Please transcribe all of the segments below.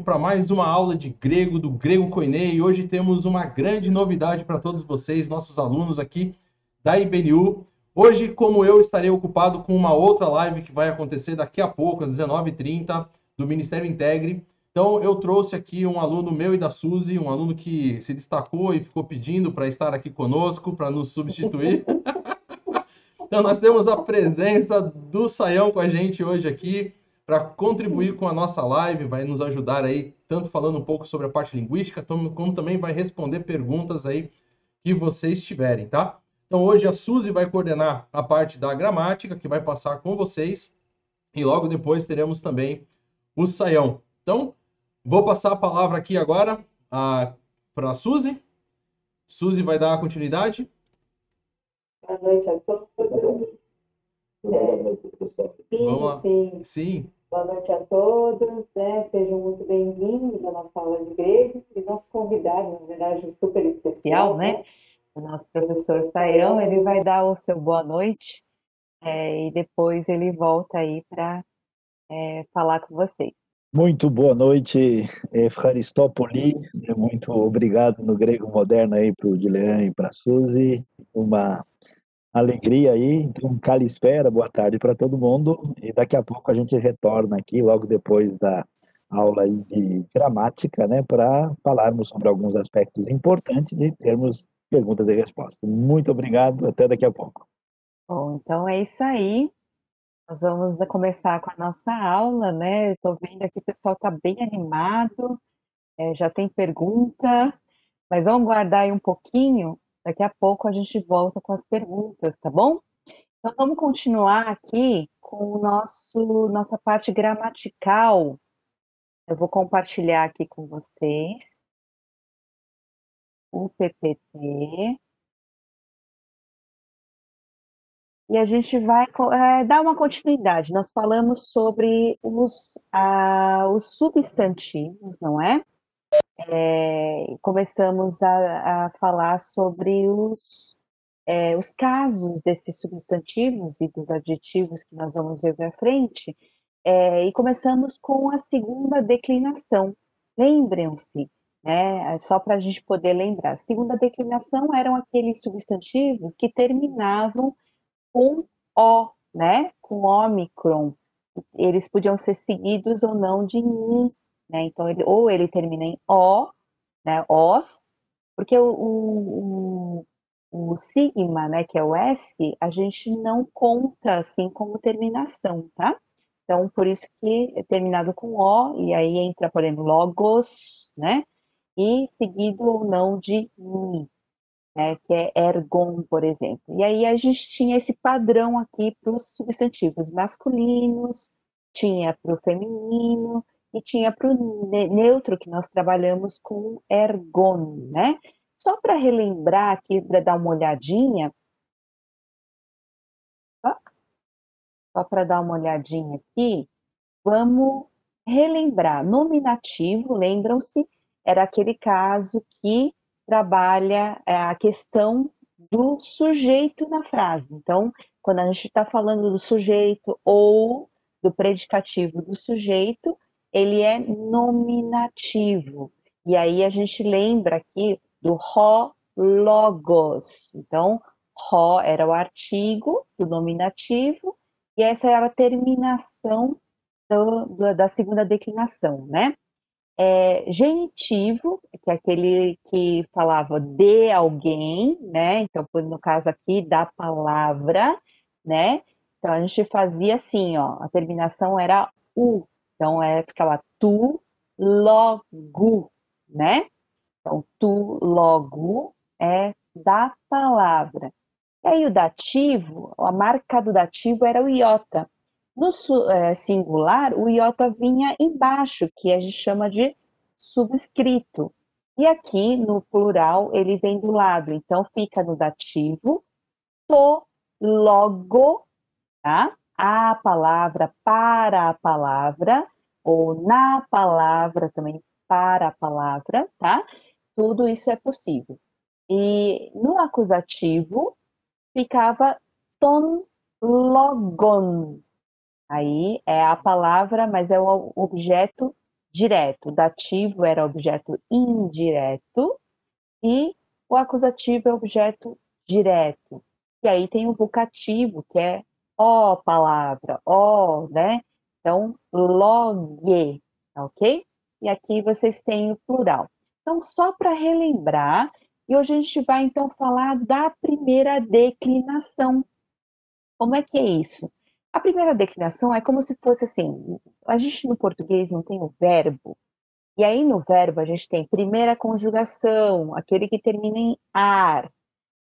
para mais uma aula de grego, do Grego Koiné, e hoje temos uma grande novidade para todos vocês, nossos alunos aqui da IBNU. Hoje, como eu estarei ocupado com uma outra live que vai acontecer daqui a pouco, às 19h30, do Ministério Integre, então eu trouxe aqui um aluno meu e da Suzy, um aluno que se destacou e ficou pedindo para estar aqui conosco, para nos substituir. Então, nós temos a presença do Saião com a gente hoje aqui para contribuir com a nossa live, vai nos ajudar aí, tanto falando um pouco sobre a parte linguística, como também vai responder perguntas aí que vocês tiverem, tá? Então, hoje a Suzy vai coordenar a parte da gramática, que vai passar com vocês, e logo depois teremos também o Saião. Então, vou passar a palavra aqui agora para a Suzy. Suzy vai dar a continuidade. Boa noite a todos. Vamos Sim, lá. sim. Sim. Boa noite a todos, né? Sejam muito bem-vindos à nossa aula de grego. E nosso convidado, na verdade, super especial, né? O nosso professor Saião, ele vai dar o seu boa noite, e depois ele volta aí para falar com vocês. Muito boa noite, Efcharistópoli. Muito obrigado no grego moderno aí para o Dilean e para a Suzy. Uma alegria aí. Então, calispera, boa tarde para todo mundo. E daqui a pouco a gente retorna aqui, logo depois da aula aí de gramática, né, para falarmos sobre alguns aspectos importantes e termos perguntas e respostas. Muito obrigado, até daqui a pouco. Bom, então é isso aí. Nós vamos começar com a nossa aula, né? Estou vendo aqui que o pessoal está bem animado, já tem pergunta. Mas vamos guardar aí um pouquinho, daqui a pouco a gente volta com as perguntas, tá bom? Então vamos continuar aqui com o nossa parte gramatical. Eu vou compartilhar aqui com vocês o PPT. E a gente vai dar uma continuidade. Nós falamos sobre os substantivos, não é? Começamos a falar sobre os casos desses substantivos e dos adjetivos que nós vamos ver para frente, e começamos com a segunda declinação. Lembrem-se, né, só para a gente poder lembrar, a segunda declinação eram aqueles substantivos que terminavam com O, né, com ômicron. Eles podiam ser seguidos ou não de ni, né, então ou ele termina em O, né, os, porque o sigma, né, que é o S, a gente não conta assim como terminação, tá? Então, por isso que é terminado com O, e aí entra, por exemplo, logos, né? E seguido ou não de ni, né? Que é ergon, por exemplo. E aí a gente tinha esse padrão aqui para os substantivos masculinos, tinha para o feminino, e tinha para o neutro, que nós trabalhamos com ergon, né? Só para relembrar aqui, para dar uma olhadinha, só para dar uma olhadinha aqui, vamos relembrar. Nominativo, lembram-se, era aquele caso que trabalha a questão do sujeito na frase. Então, quando a gente está falando do sujeito ou do predicativo do sujeito, ele é nominativo. E aí a gente lembra aqui do ho logos. Então, ho era o artigo do nominativo e essa era a terminação da segunda declinação, né? Genitivo, que é aquele que falava de alguém, né? Então, no caso aqui, da palavra, né? Então, a gente fazia assim, ó, a terminação era u, então ficava tu, logo, né? Então, tu, logo é da palavra. E aí o dativo, a marca do dativo era o iota. No singular, o iota vinha embaixo, que a gente chama de subscrito. E aqui no plural ele vem do lado, então fica no dativo, to, logo, tá? A palavra, para a palavra, ou na palavra também, para a palavra, tá? Tudo isso é possível. E no acusativo, ficava ton logon. Aí é a palavra, mas é o objeto direto. O dativo era objeto indireto e o acusativo é objeto direto. E aí tem o vocativo, que é ó palavra, ó, né? Então, log, tá ok? E aqui vocês têm o plural. Então, só para relembrar, e hoje a gente vai então falar da primeira declinação. Como é que é isso? A primeira declinação é como se fosse assim, a gente no português não tem o verbo, e aí no verbo a gente tem primeira conjugação, aquele que termina em ar,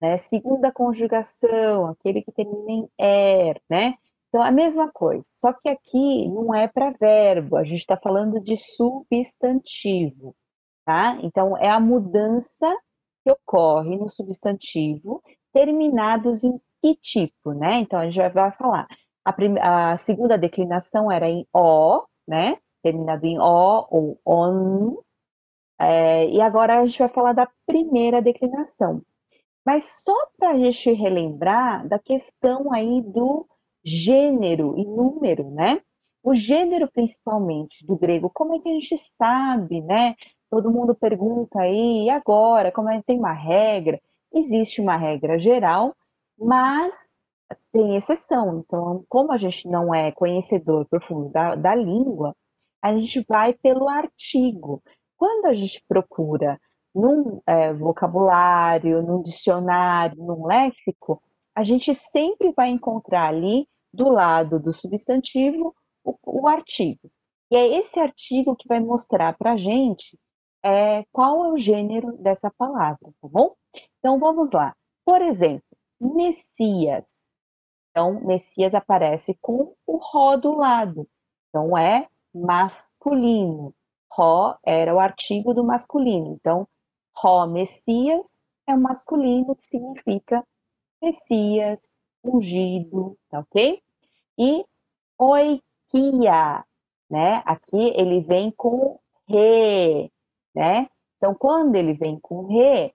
né? Segunda conjugação, aquele que termina em er, né? Então a mesma coisa, só que aqui não é para verbo, a gente está falando de substantivo, tá? Então é a mudança que ocorre no substantivo, terminados em que tipo, né? Então a gente vai falar. A segunda declinação era em o, né? Terminado em o ou on. E agora a gente vai falar da primeira declinação. Mas só para a gente relembrar da questão aí do gênero e número, né? O gênero, principalmente, do grego, como é que a gente sabe, né? Todo mundo pergunta aí, e agora? Como é que tem uma regra? Existe uma regra geral, mas tem exceção. Então, como a gente não é conhecedor profundo da língua, a gente vai pelo artigo. Quando a gente procura num vocabulário, num dicionário, num léxico, a gente sempre vai encontrar ali, do lado do substantivo, o artigo. E é esse artigo que vai mostrar para a gente qual é o gênero dessa palavra, tá bom? Então vamos lá. Por exemplo, Messias. Então, Messias aparece com o ró do lado. Então, é masculino. Ró era o artigo do masculino. Então, ró Messias é o masculino que significa Messias, ungido, tá ok? E oikia, né? Aqui ele vem com re, né? Então, quando ele vem com re,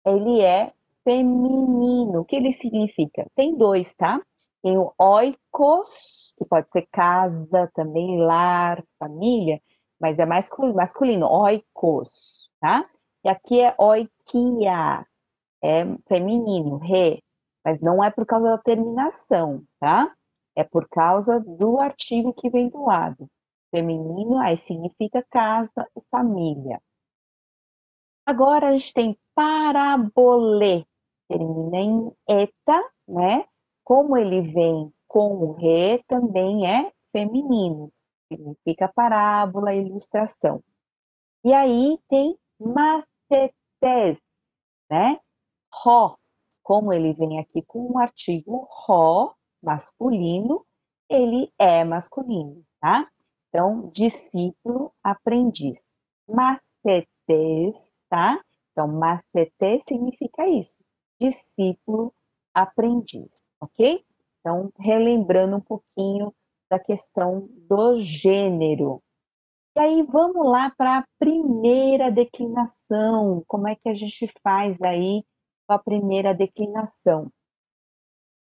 ele é feminino. O que ele significa? Tem dois, tá? Tem o oikos, que pode ser casa também, lar, família, mas é masculino, oikos, tá? E aqui é oikia, é feminino, re, mas não é por causa da terminação, tá? É por causa do artigo que vem do lado. Feminino, aí significa casa e família. Agora a gente tem parabolê, termina em eta, né? Como ele vem com o re, também é feminino, significa parábola, ilustração. E aí tem matetes, né? Ró, como ele vem aqui com um artigo ró, masculino, ele é masculino, tá? Então, discípulo, aprendiz. Matetes, tá? Então, matetes significa isso, discípulo, aprendiz, ok? Então, relembrando um pouquinho da questão do gênero. E aí, vamos lá para a primeira declinação. Como é que a gente faz aí com a primeira declinação?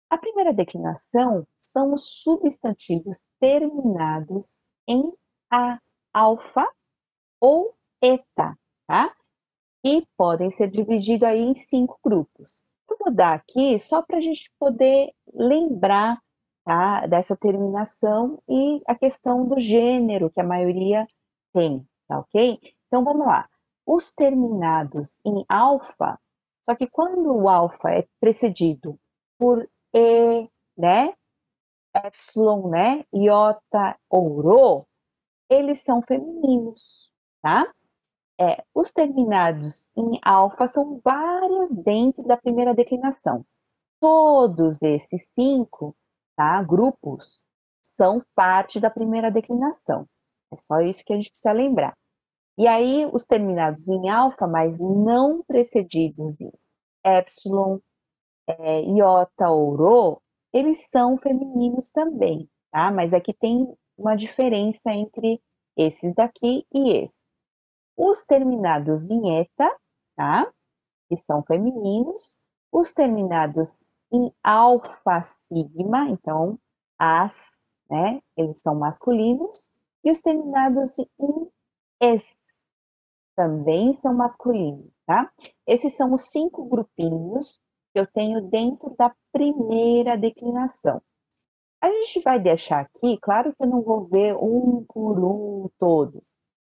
A primeira declinação são os substantivos terminados em a, alfa ou eta, tá? E podem ser divididos aí em 5 grupos. Eu vou dar aqui só para a gente poder lembrar, tá, dessa terminação e a questão do gênero que a maioria tem, tá ok? Então vamos lá. Os terminados em alfa, só que quando o alfa é precedido por e, né, epsilon, né, iota ou rho, eles são femininos, tá? Os terminados em alfa são várias dentro da primeira declinação. Todos esses 5, tá, grupos são parte da primeira declinação. É só isso que a gente precisa lembrar. E aí, os terminados em alfa, mas não precedidos em epsilon, iota ou rho, eles são femininos também, tá? Mas aqui tem uma diferença entre esses daqui e esses. Os terminados em eta, tá? Que são femininos. Os terminados em alfa sigma, então, as, né? Eles são masculinos. E os terminados em es também são masculinos, tá? Esses são os 5 grupinhos que eu tenho dentro da primeira declinação. A gente vai deixar aqui, claro que eu não vou ver um por um todos,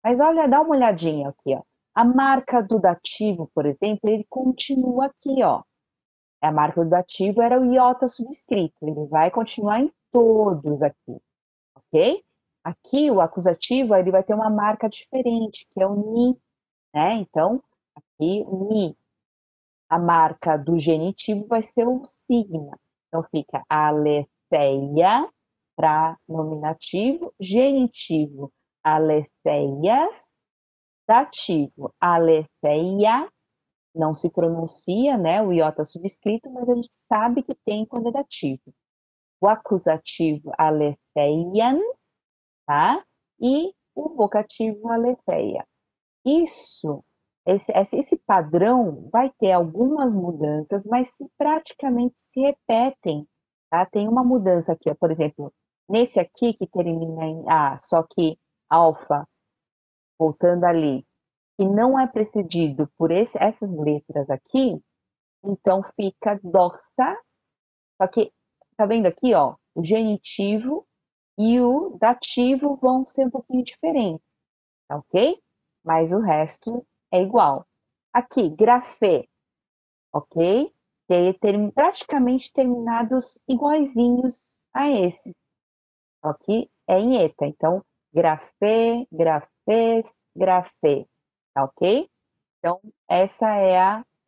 mas olha, dá uma olhadinha aqui, ó. A marca do dativo, por exemplo, ele continua aqui, ó. A marca do dativo era o iota subscrito, ele vai continuar em todos aqui, ok? Aqui o acusativo ele vai ter uma marca diferente, que é o ni, né? Então, aqui o ni. A marca do genitivo vai ser o sigma. Então, fica aletheia para nominativo, genitivo, aletheias, dativo, aletheia, não se pronuncia, né, o iota subscrito, mas a gente sabe que tem quando é dativo. O acusativo, aletheian, tá? E o vocativo, aletheia. Esse padrão vai ter algumas mudanças, mas praticamente se repetem, tá? Tem uma mudança aqui, ó, por exemplo, nesse aqui que termina em A, só que alfa, voltando ali, que não é precedido por essas letras aqui, então fica doxa, só que, tá vendo aqui, ó, o genitivo e o dativo vão ser um pouquinho diferentes, tá ok? Mas o resto é igual. Aqui, grafê, ok? Praticamente terminados iguaizinhos a esses. Só que é em eta. Então, grafê, grafês, grafê. Tá ok? Então, essa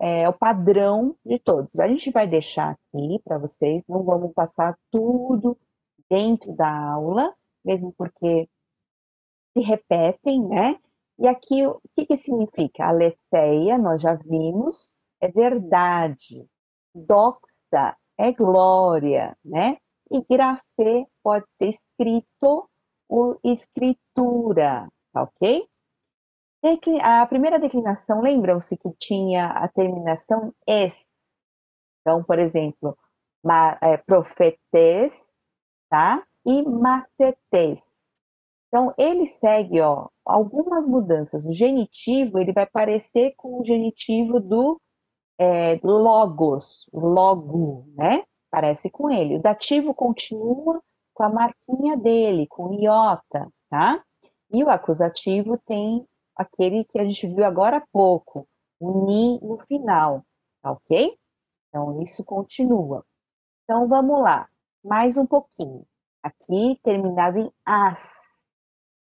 é o padrão de todos. A gente vai deixar aqui para vocês, não vamos passar tudo dentro da aula, mesmo porque se repetem, né? E aqui, o que significa? Aletheia, nós já vimos, é verdade. Doxa é glória, né? E grafê pode ser escrito ou escritura, tá ok? A primeira declinação, lembram-se que tinha a terminação es. Então, por exemplo, profetes, tá? E matetes. Então, ele segue, ó, algumas mudanças. O genitivo, ele vai parecer com o genitivo do logos, logo, né? Parece com ele. O dativo continua com a marquinha dele, com iota, tá? E o acusativo tem aquele que a gente viu agora há pouco, o ni no final, tá ok? Então, isso continua. Então, vamos lá, mais um pouquinho. Aqui, terminado em as,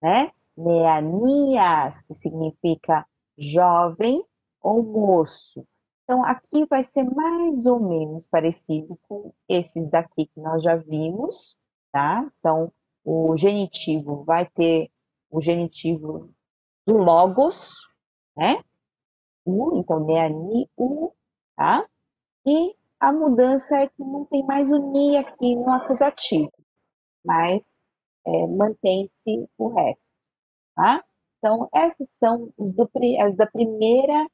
né? Neanias, que significa jovem ou moço. Então, aqui vai ser mais ou menos parecido com esses daqui que nós já vimos, tá? Então, o genitivo vai ter o genitivo do logos, né? Então, neani, tá? E a mudança é que não tem mais o ni aqui no acusativo, mas mantém-se o resto, tá? Então, essas são as da primeira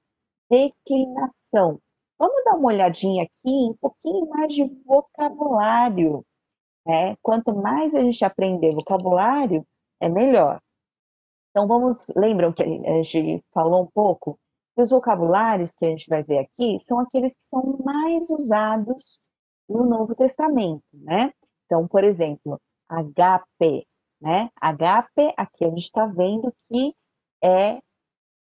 declinação. Vamos dar uma olhadinha aqui em um pouquinho mais de vocabulário, né? Quanto mais a gente aprender vocabulário, é melhor. Então, lembram que a gente falou um pouco? Os vocabulários que a gente vai ver aqui são aqueles que são mais usados no Novo Testamento, né? Então, por exemplo, agape, né? Agape, aqui a gente está vendo que é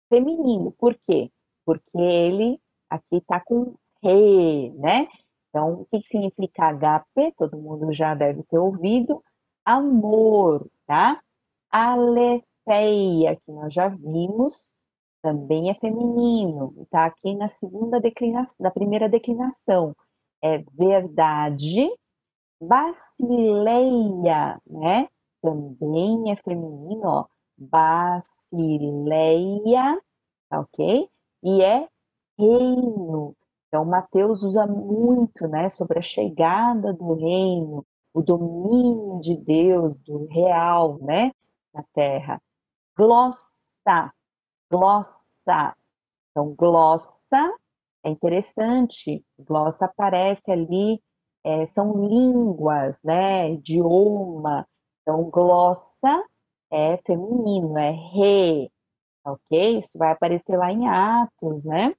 feminino. Por quê? Porque ele aqui está com re, né? Então, o que significa agape? Todo mundo já deve ter ouvido. Amor, tá? Aletheia, que nós já vimos, também é feminino. Está aqui na segunda declinação, na primeira declinação. É verdade. Basileia, né? Também é feminino, ó. Basileia, tá ok? E é reino. Então, Mateus usa muito, né, sobre a chegada do reino, o domínio de Deus, do real, né, na terra. Glossa, glossa. Então, glossa é interessante. Glossa aparece ali, são línguas, né, idioma. Então, glossa é feminino, é re. tá ok? Isso vai aparecer lá em Atos, né?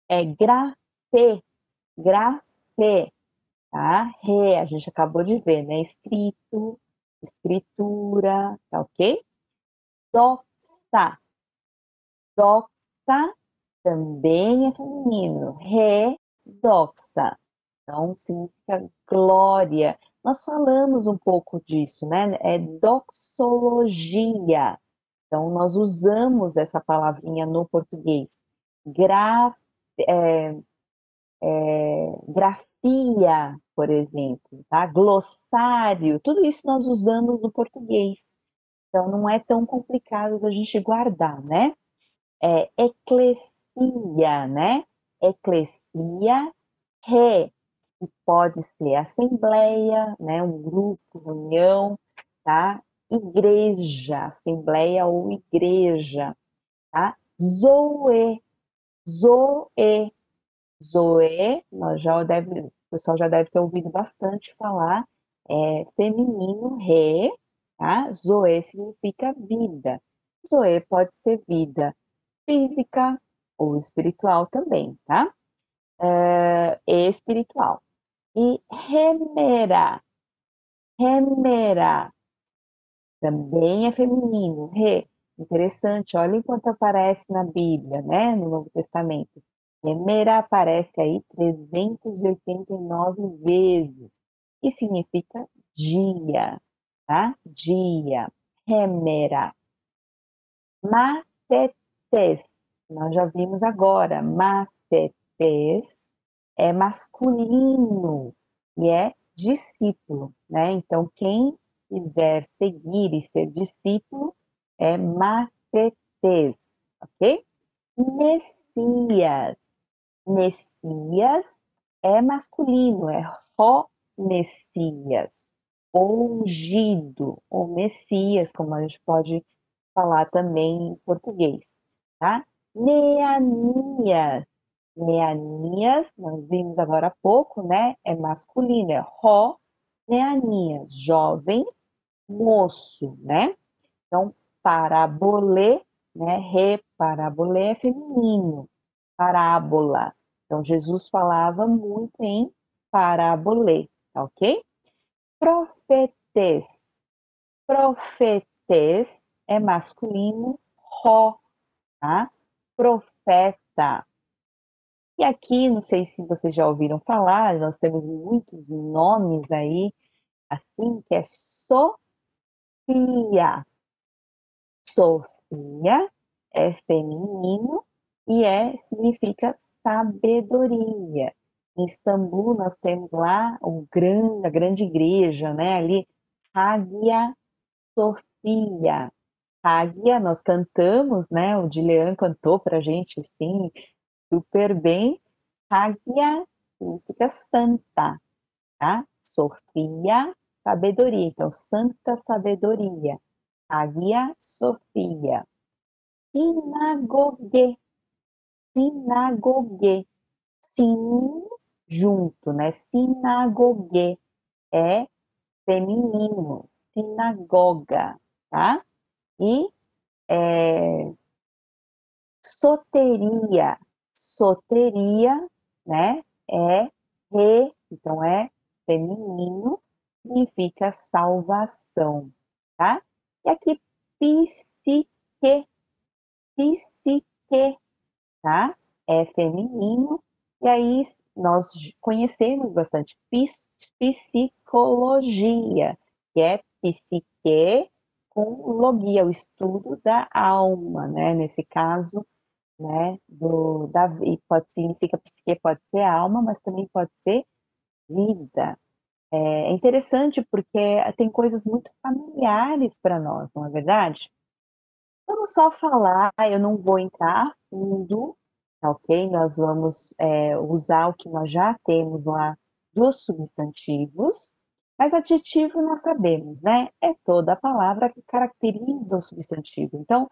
É grafê, grafê, tá? Ré, a gente acabou de ver, né? Escrito, escritura, tá ok? Doxa, doxa também é feminino. Redoxa. Então, significa glória. Nós falamos um pouco disso, né? É doxologia. Então, nós usamos essa palavrinha no português. Gra, é, grafia, por exemplo, tá? Glossário, tudo isso nós usamos no português. Então, não é tão complicado da gente guardar, né? Eclesia, né? Eclesia, que pode ser assembleia, né? Um grupo, reunião, tá? Igreja, assembleia ou igreja, tá? Zoe, Zoe, Zoe, o pessoal já deve ter ouvido bastante falar, feminino, tá? Zoe significa vida. Zoe pode ser vida física ou espiritual também, tá? Espiritual. E remera, remera, também é feminino. Interessante, olha enquanto aparece na Bíblia, né? No Novo Testamento. Remera aparece aí 389 vezes. E significa dia, tá? Dia. Remera. Matetes. Nós já vimos agora. Matetes é masculino e é discípulo, né? Então, quem quiser seguir e ser discípulo é matetes, ok? Messias. Messias é masculino, é Ró Messias. Ungido, ou Messias, como a gente pode falar também em português, tá? Neanias. Neanias, nós vimos agora há pouco, né? É masculino, é Ró. Neanias, jovem, moço, né? Então, parabolê, né? Reparabolê é feminino, parábola. Então, Jesus falava muito em parabolê, tá ok? Profetes. Profetes é masculino, ró, tá? Profeta. E aqui, não sei se vocês já ouviram falar, nós temos muitos nomes aí, assim, que é Sofia. Sofia é feminino e significa sabedoria. Em Istambul, nós temos lá a grande igreja, né? Ali, Hagia Sofia. Hagia, nós cantamos, né? O Dilean cantou pra gente, assim, super bem. Hagia significa santa, tá? Sofia, sabedoria. Então, santa sabedoria. Hagia Sofia. Sinagogue, sinagogue. Sim, junto, né? Sinagogue é feminino, sinagoga, tá? E soteria, soteria, né? Então é feminino, significa salvação, tá? E aqui psique, psique, tá? É feminino, e aí nós conhecemos bastante psicologia, que é psique com logia, o estudo da alma, né? Nesse caso, né? E pode significa psique, pode ser alma, mas também pode ser vida. É interessante porque tem coisas muito familiares para nós, não é verdade? Vamos só falar, eu não vou entrar a fundo, tá ok? Nós vamos usar o que nós já temos lá dos substantivos, mas adjetivo nós sabemos, né? É toda a palavra que caracteriza o substantivo. Então,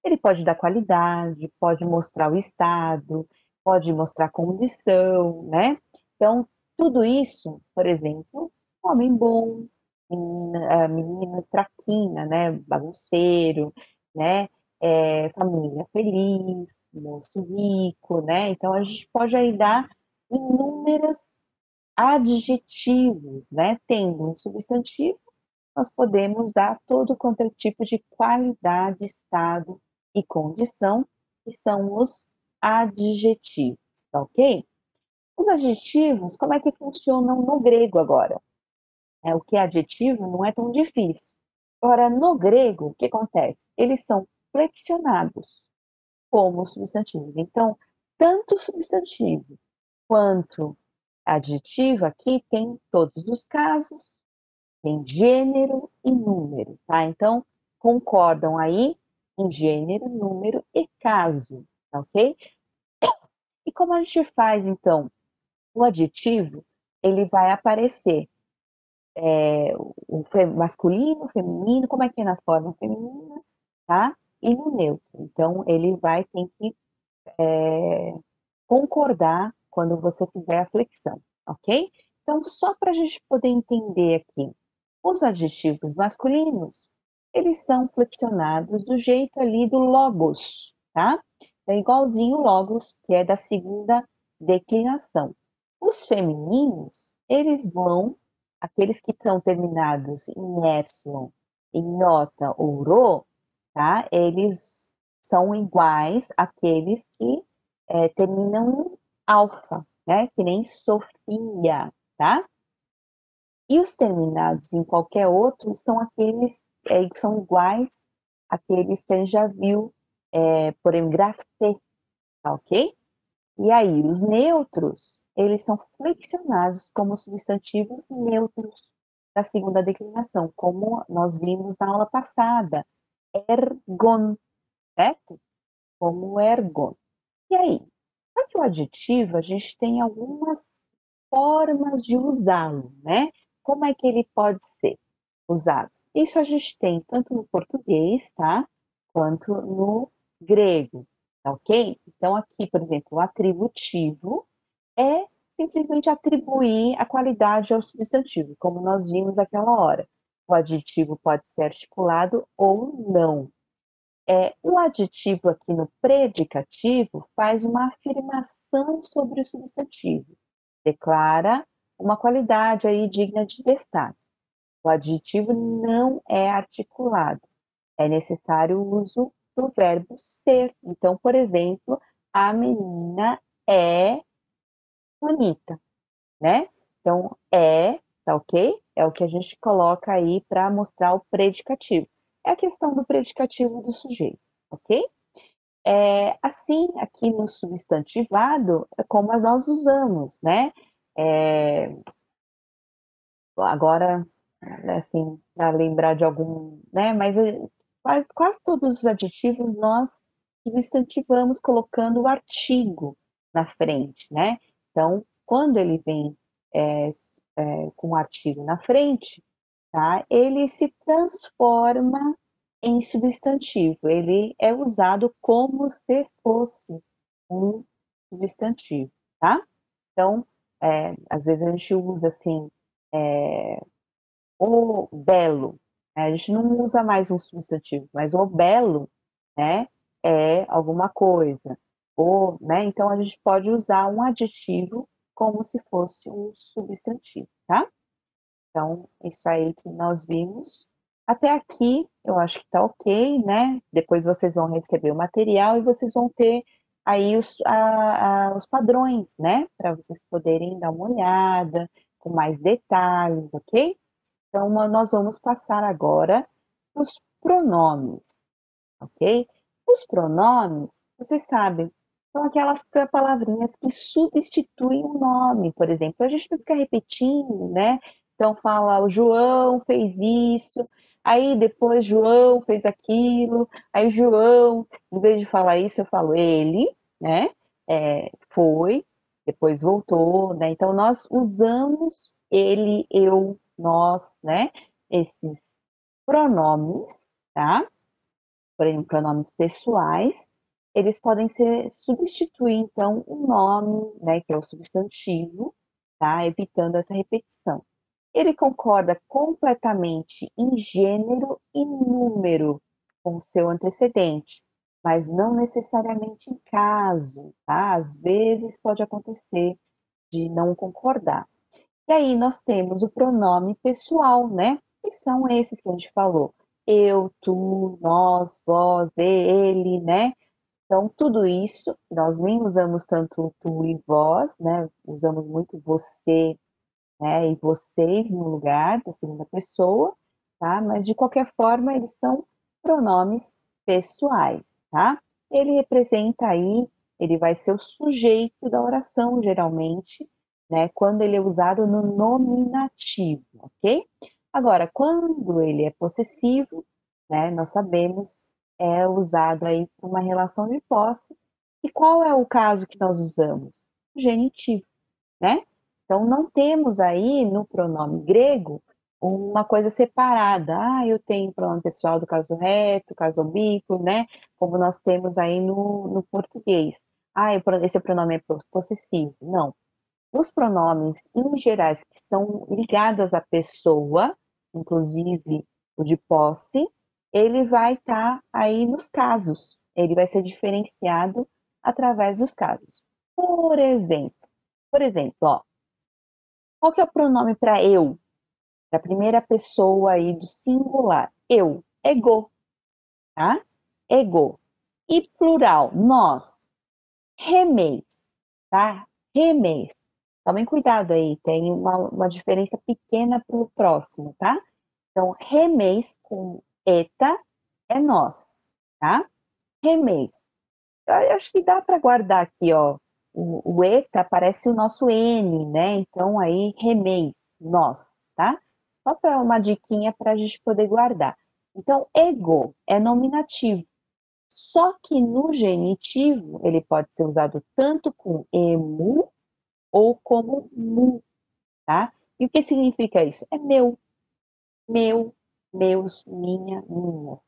ele pode dar qualidade, pode mostrar o estado, pode mostrar condição, né? Então, tudo isso, por exemplo, homem bom, menina traquina, né? Bagunceiro, né? família feliz, moço rico, né? Então a gente pode aí dar inúmeros adjetivos, né? Tendo um substantivo, nós podemos dar todo quanto é tipo de qualidade, estado e condição, que são os adjetivos, tá ok? Os adjetivos, como é que funcionam no grego agora? O que é adjetivo não é tão difícil. Agora, no grego, o que acontece? Eles são flexionados como substantivos. Então, tanto substantivo quanto adjetivo aqui tem todos os casos, tem gênero e número, tá? Então, concordam aí em gênero, número e caso, tá ok? E como a gente faz, então? O adjetivo, ele vai aparecer o masculino, feminino, como é que é na forma feminina, tá? E no neutro. Então, ele vai ter que concordar quando você fizer a flexão, ok? Então, só para a gente poder entender aqui, os adjetivos masculinos, eles são flexionados do jeito ali do logos, tá? É igualzinho o logos, que é da segunda declinação. Os femininos, eles vão, aqueles que estão terminados em epsilon, em iota ou rho, tá? Eles são iguais àqueles que terminam em alfa, né? Que nem Sofia, tá? E os terminados em qualquer outro são aqueles que são iguais àqueles que a gente já viu, por exemplo, grafê, tá ok? E aí, os neutros, eles são flexionados como substantivos neutros da segunda declinação, como nós vimos na aula passada. Ergon, certo? Como ergon. E aí, só que o adjetivo, a gente tem algumas formas de usá-lo, né? Como é que ele pode ser usado? Isso a gente tem tanto no português, tá? Quanto no grego, tá ok? Então, aqui, por exemplo, o atributivo é simplesmente atribuir a qualidade ao substantivo, como nós vimos aquela hora. O adjetivo pode ser articulado ou não. O adjetivo aqui no predicativo faz uma afirmação sobre o substantivo, declara uma qualidade aí digna de destaque. O adjetivo não é articulado, é necessário o uso do verbo ser. Então, por exemplo, a menina é bonita, né? Então, tá ok? É o que a gente coloca aí para mostrar o predicativo. É a questão do predicativo do sujeito, ok? Assim, aqui no substantivado, é como nós usamos, né? É, agora, assim, para lembrar de algum, né? Mas quase todos os adjetivos nós substantivamos colocando o artigo na frente, né? Então, quando ele vem com o artigo na frente, tá? Ele se transforma em substantivo. Ele é usado como se fosse um substantivo, tá? Então, às vezes a gente usa assim, o belo, né? A gente não usa mais um substantivo, mas o belo, né, é alguma coisa. Né, então a gente pode usar um adjetivo como se fosse um substantivo, tá? Então, isso aí que nós vimos. Até aqui, eu acho que tá ok, né? Depois vocês vão receber o material e vocês vão ter aí os padrões, né? Para vocês poderem dar uma olhada com mais detalhes, ok? Então, nós vamos passar agora os pronomes, ok? Os pronomes, vocês sabem, são aquelas palavrinhas que substituem o nome, por exemplo. A gente não fica repetindo, né? Então, fala, o João fez isso, aí depois João fez aquilo, aí João, em vez de falar isso, eu falo ele, né? Foi, depois voltou, né? Então, nós usamos ele, eu, nós, né? Esses pronomes, tá? Por exemplo, pronomes pessoais, eles podem substituir, então, o nome, né? Que é o substantivo, tá? Evitando essa repetição. Ele concorda completamente em gênero e número. com o seu antecedente, mas não necessariamente em caso, tá? Às vezes pode acontecer de não concordar. E aí nós temos o pronome pessoal, né? Que são esses que a gente falou. Eu, tu, nós, vós, ele, né? Então, tudo isso, nós nem usamos tanto tu e vós, né? Usamos muito você, né? E vocês no lugar da segunda pessoa, tá? Mas de qualquer forma, eles são pronomes pessoais, tá? Ele representa aí, ele vai ser o sujeito da oração, geralmente, né? Quando ele é usado no nominativo, ok? Agora, quando ele é possessivo, né? Nós sabemos, é usado aí para uma relação de posse. E qual é o caso que nós usamos? O genitivo, né? Então, não temos aí no pronome grego uma coisa separada. Ah, eu tenho pronome pessoal do caso reto, caso oblíquo, né? Como nós temos aí no português. Ah, esse pronome é possessivo. Não. Os pronomes em gerais que são ligados à pessoa, inclusive o de posse, ele vai estar aí nos casos. Ele vai ser diferenciado através dos casos. Por exemplo, ó, qual que é o pronome para eu? Para a primeira pessoa aí do singular. Eu, ego, tá? Ego. E plural, nós, remeis, tá? Remeis. Tomem cuidado aí, tem uma diferença pequena para o próximo, tá? Então, remeis com eta é nós, tá? Remeis. Eu acho que dá para guardar aqui, ó. O eta parece o nosso N, né? Então, aí, remeis, nós, tá? Só para uma diquinha para a gente poder guardar. Então, ego é nominativo. Só que no genitivo, ele pode ser usado tanto com emu ou como mu, tá? E o que significa isso? É meu, meus, minhas,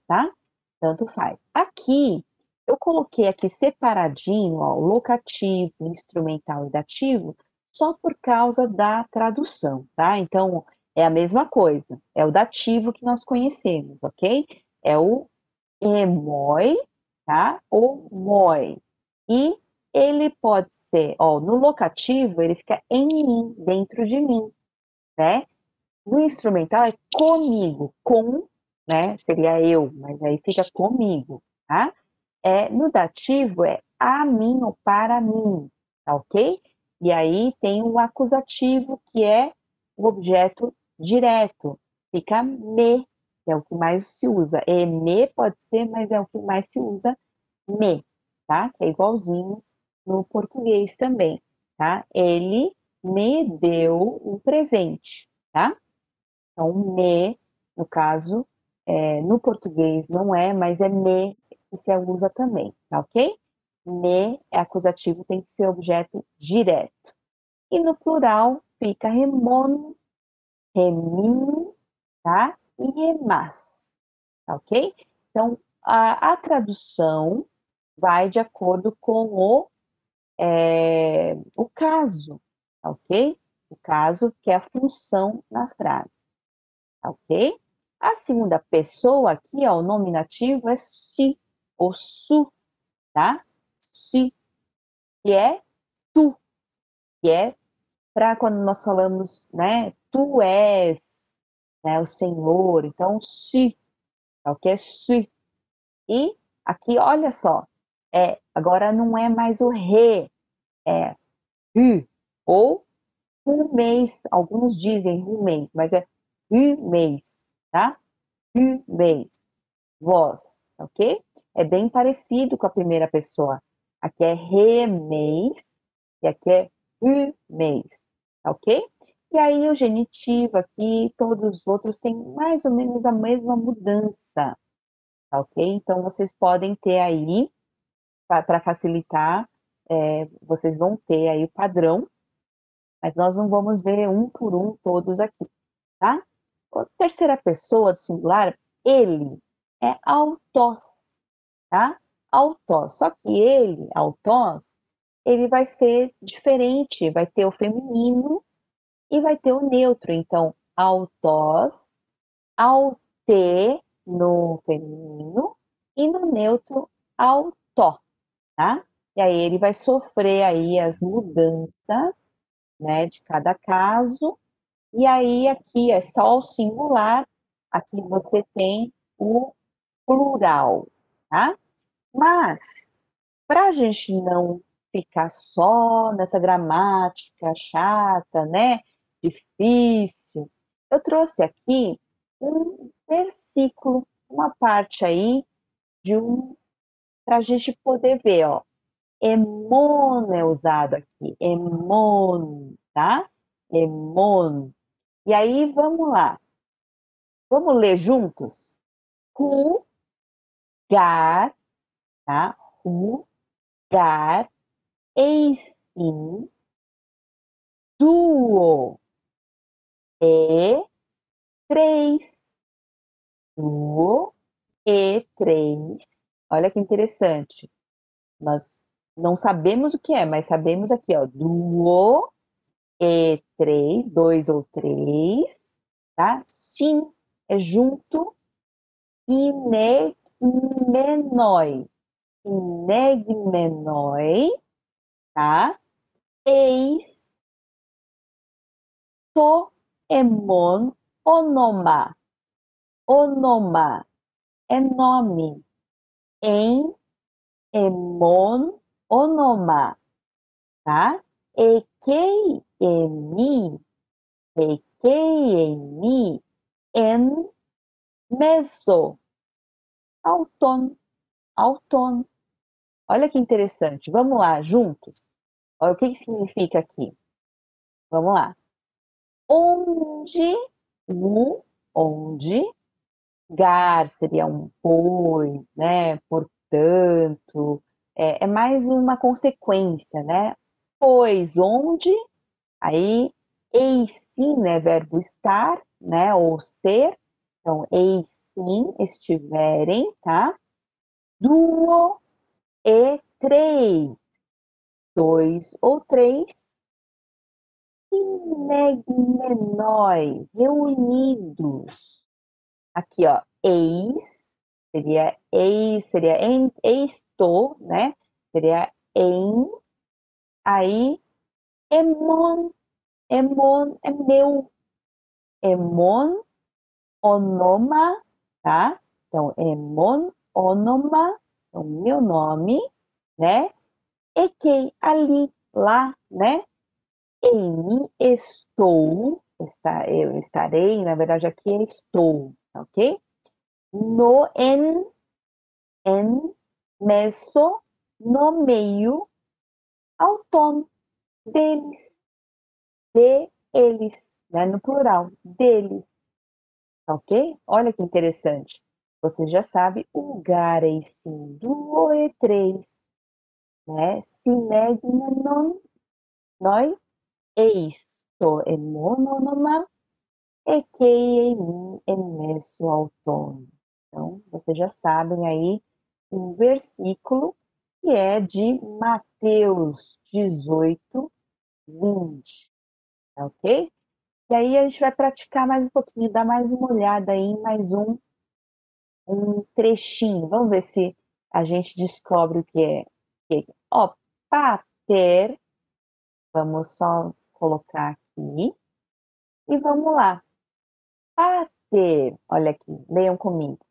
tá? Tanto faz. Aqui, eu coloquei aqui separadinho, ó, o locativo, instrumental e dativo, só por causa da tradução, tá? Então, é a mesma coisa, é o dativo que nós conhecemos, ok? É o emoi, tá? Ou moi. E ele pode ser, ó, no locativo, ele fica em mim, dentro de mim, né? No instrumental é comigo, com, né? Seria eu, mas aí fica comigo, tá? No dativo é a mim ou para mim, tá ok? E aí tem o acusativo, que é o objeto direto. Fica me, que é o que mais se usa. E me pode ser, mas é o que mais se usa, me, tá? Que é igualzinho no português também, tá? Ele me deu um presente, tá? Então, me, no caso, no português não é, mas é me que se usa também, tá ok? Me é acusativo, tem que ser objeto direto. E no plural fica remon, remin, tá? E remas, tá ok? Então, a tradução vai de acordo com o caso, tá ok? O caso que é a função na frase. Tá ok? A segunda pessoa aqui, ó, o nominativo é si, ou su, tá? Si, que é tu, que é para quando nós falamos, né, tu és, né, o Senhor, então si, tá ok? Si. E aqui, olha só, agora não é mais o re, é hu, ou um mês, alguns dizem um mês, mas é mês, tá? Mês. Voz, ok? É bem parecido com a primeira pessoa. Aqui é remeis e aqui é mês, ok? E aí o genitivo aqui, todos os outros têm mais ou menos a mesma mudança, ok? Então vocês podem ter aí, para facilitar, vocês vão ter aí o padrão, mas nós não vamos ver um por um todos aqui, tá? A terceira pessoa do singular, ele é autós, tá? Autós. Só que ele, autós, ele vai ser diferente, vai ter o feminino e vai ter o neutro. Então, autós, aute no feminino e no neutro ao tó, tá? E aí ele vai sofrer aí as mudanças, né, de cada caso. E aí aqui é só o singular, aqui você tem o plural, tá? Mas para a gente não ficar só nessa gramática chata, né? Difícil, eu trouxe aqui um versículo, uma parte aí de para a gente poder ver, ó. Emon é usado aqui, emon, tá? Emon. E aí, vamos lá. Vamos ler juntos? Rugar, tá? Rugar, eisim, duo, e três. Duo, e três. Olha que interessante. Nós não sabemos o que é, mas sabemos aqui, ó. Duo, e três, dois ou três, tá? Sim é junto, sinegmenoi. Sinegmenoi, tá? Eis, to, emon, onoma. Onoma é nome. Em, emon, onoma, tá? Ekei, emi, ekei, emi, en, meso, auton, auton. Olha que interessante. Vamos lá, juntos? Olha o que que significa aqui. Vamos lá. Onde, onde, gar seria um pois, né? Portanto, é mais uma consequência, né? Pois, onde, aí, eis sim, né? Verbo estar, né? Ou ser. Então, eis sim, estiverem, tá? Duo e três. Dois ou três. Sinegmenoi, reunidos. Aqui, ó, seria em, estou, né? Seria em, aí, emon, emon é meu, emon, onoma, tá? Então, emon, onoma, é o meu nome, né? Ekei, ali, lá, né? Em estou, eu estarei, na verdade aqui é estou, ok? No, en, meso, no meio, autônomo, deles, de eles, né? No plural, deles, ok? Olha que interessante. Você já sabe o garei sim do e três, né? Sinegmenon, noi, eisto, mononoma, Ekei emesso autônomo. Então, vocês já sabem aí um versículo que é de Mateus 18, 20, tá ok? E aí a gente vai praticar mais um pouquinho, dar mais uma olhada aí em mais um trechinho. Vamos ver se a gente descobre o que é. Ó, pater, vamos só colocar aqui e vamos lá. Pater, olha aqui, leiam comigo.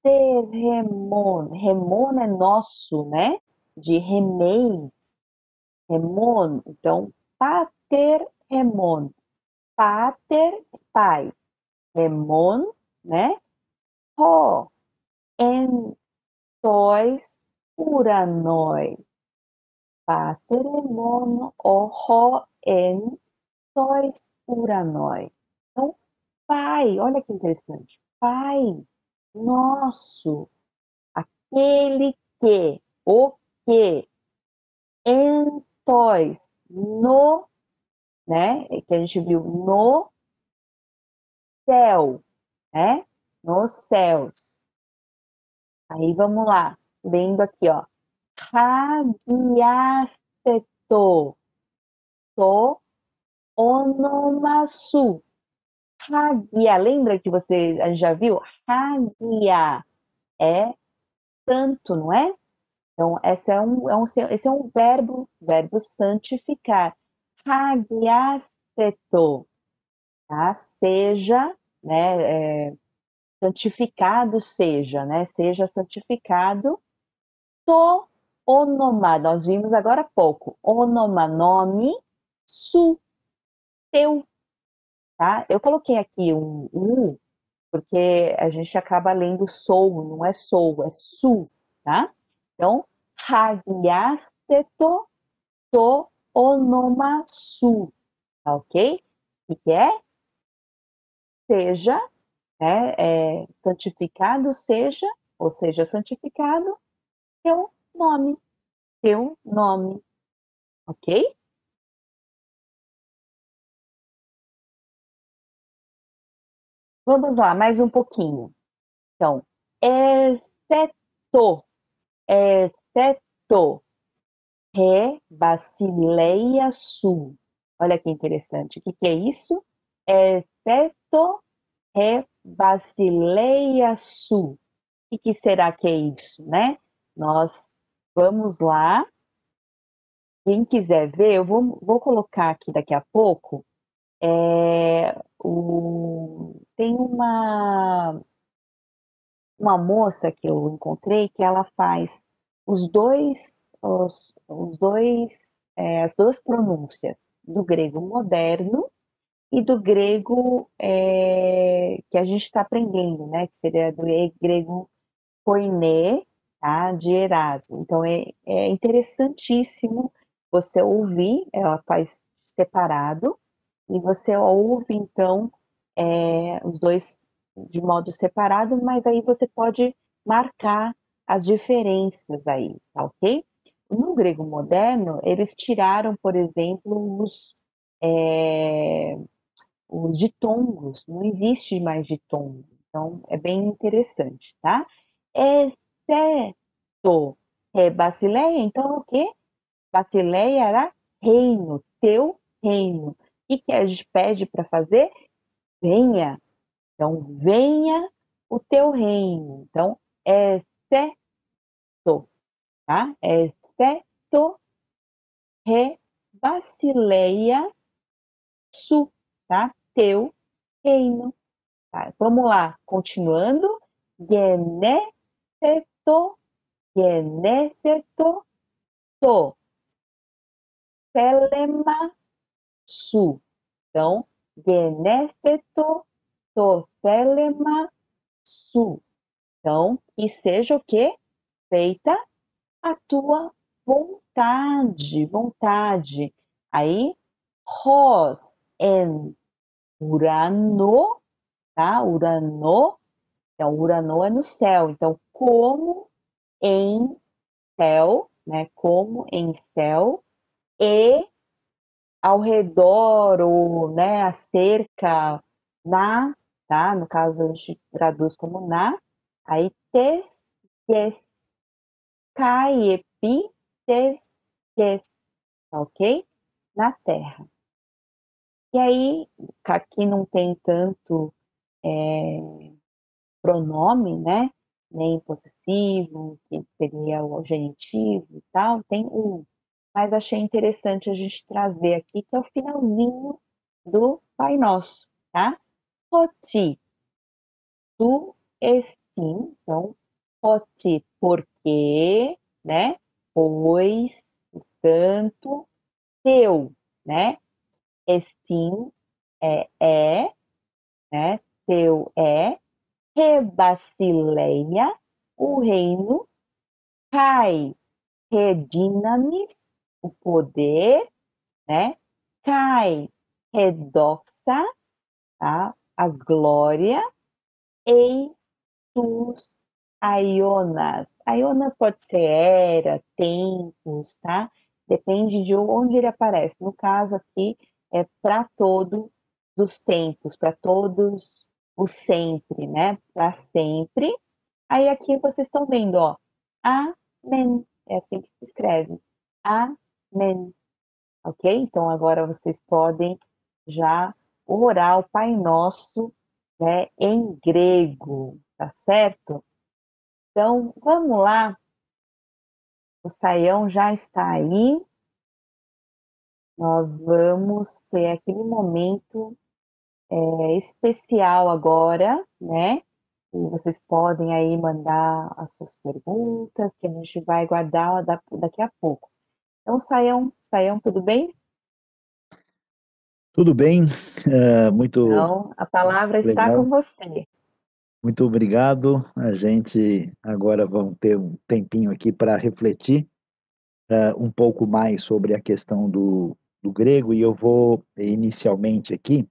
Paterremon. Remon é nosso, né? De remeis. Remon. Então, paterremon. Pater, pai. Remon, né? Ho, en, tois, uranoi. Paterremon, ho, en, tois, uranoi. Então, pai, olha que interessante. Pai nosso. Aquele que, o que, entóis, no, né, que a gente viu no céu, né, nos céus. Aí vamos lá, lendo aqui, ó, hagiasteto, to, onomasu, hagia, lembra que a gente já viu? Hagia, é santo, não é? Então, esse é um verbo santificar. Hagiasteto, tá? Seja, né? Santificado seja, né? Seja santificado. To onoma, nós vimos agora há pouco. Onoma, nome, su, teu, tá? Eu coloquei aqui um U, porque a gente acaba lendo sou, não é sou, é su, tá? Então, hagiasteto to onomasu, tá ok? O que é? Seja, né, santificado seja, ou seja, santificado teu nome, ok? Vamos lá, mais um pouquinho. Então, exceto, exceto, re, basileia, su. Olha que interessante. O que é isso? Exceto, re, basileia, su. O que será que é isso, né? Nós vamos lá. Quem quiser ver, eu vou colocar aqui daqui a pouco. Tem uma moça que eu encontrei que ela faz as duas pronúncias do grego moderno e do grego que a gente está aprendendo, né? Que seria do grego Koiné, tá? De Erasmo. Então é interessantíssimo você ouvir, ela faz separado, e você ouve então os dois de modo separado, mas aí você pode marcar as diferenças aí, tá ok? No grego moderno, eles tiraram, por exemplo, é, os ditongos, não existe mais ditongo, então é bem interessante, tá? Exceto Basileia, então o quê? Basileia era reino, teu reino. O que a gente pede para fazer? Venha. Então, venha o teu reino. Então, exceto, tá? Exceto Basileia su, tá? Teu reino. Tá? Vamos lá, continuando. Geneseto, geneseto, to, telema, su. Então, geneseto, to, telema, su. Então, e seja o quê? Feita a tua vontade, vontade. Aí, Ros en Urano, tá? Urano. Então, Urano é no céu. Então, como em céu, né? Como em céu e ao redor, ou, né, a cerca, na, tá? No caso, a gente traduz como na. Aí, tes, yes, kai, epi, tes, yes, tá ok? Na terra. E aí, aqui não tem tanto pronome, né? Nem possessivo, que seria o genitivo e tal, tem um. Mas achei interessante a gente trazer aqui, que é o finalzinho do Pai Nosso, tá? Roti, tu estim, então, roti, porque, né? Pois, portanto, teu, né? Estim é, né? Teu é, Rebasileia, o reino, Kai, redinamis, o poder, né? Kai, redoxa, tá? A glória, eis tus aionas. Aionas pode ser era, tempos, tá? Depende de onde ele aparece. No caso aqui, é para todos os tempos, para todos o sempre, né? Para sempre. Aí aqui vocês estão vendo, ó. Amém. É assim que se escreve. Amém. Ok? Então agora vocês podem já orar o Pai Nosso, né, em grego, tá certo? Então, vamos lá. O Saião já está aí. Nós vamos ter aquele momento especial agora, né? E vocês podem aí mandar as suas perguntas, que a gente vai guardar daqui a pouco. Então, Saião, tudo bem? Tudo bem, muito Então, a palavra está legal, com você. muito obrigado. A gente agora vamos ter um tempinho aqui para refletir um pouco mais sobre a questão do grego, e eu vou inicialmente aqui,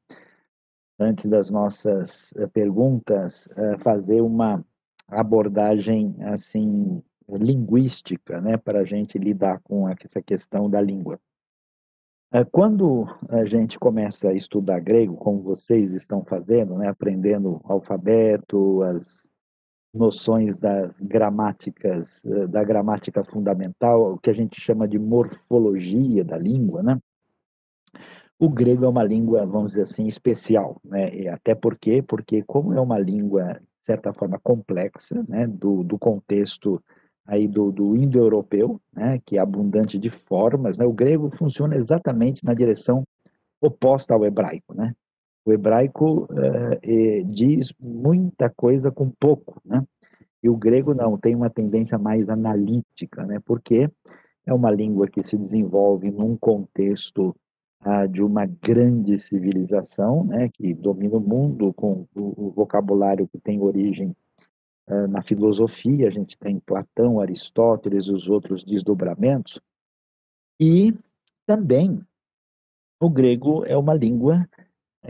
antes das nossas perguntas, fazer uma abordagem assim linguística, né, para a gente lidar com essa questão da língua. Quando a gente começa a estudar grego, como vocês estão fazendo, né, aprendendo o alfabeto, as noções das gramáticas, da gramática fundamental, o que a gente chama de morfologia da língua, né? O grego é uma língua, vamos dizer assim, especial, né? E até porque como é uma língua, de certa forma, complexa, né, do contexto aí do indo-europeu, né, que é abundante de formas, né? O grego funciona exatamente na direção oposta ao hebraico, né? O hebraico diz muita coisa com pouco, né? E o grego não, tem uma tendência mais analítica, né? Porque é uma língua que se desenvolve num contexto de uma grande civilização, né? Que domina o mundo com o vocabulário que tem origem na filosofia. A gente tem Platão, Aristóteles, os outros desdobramentos. E também o grego é uma língua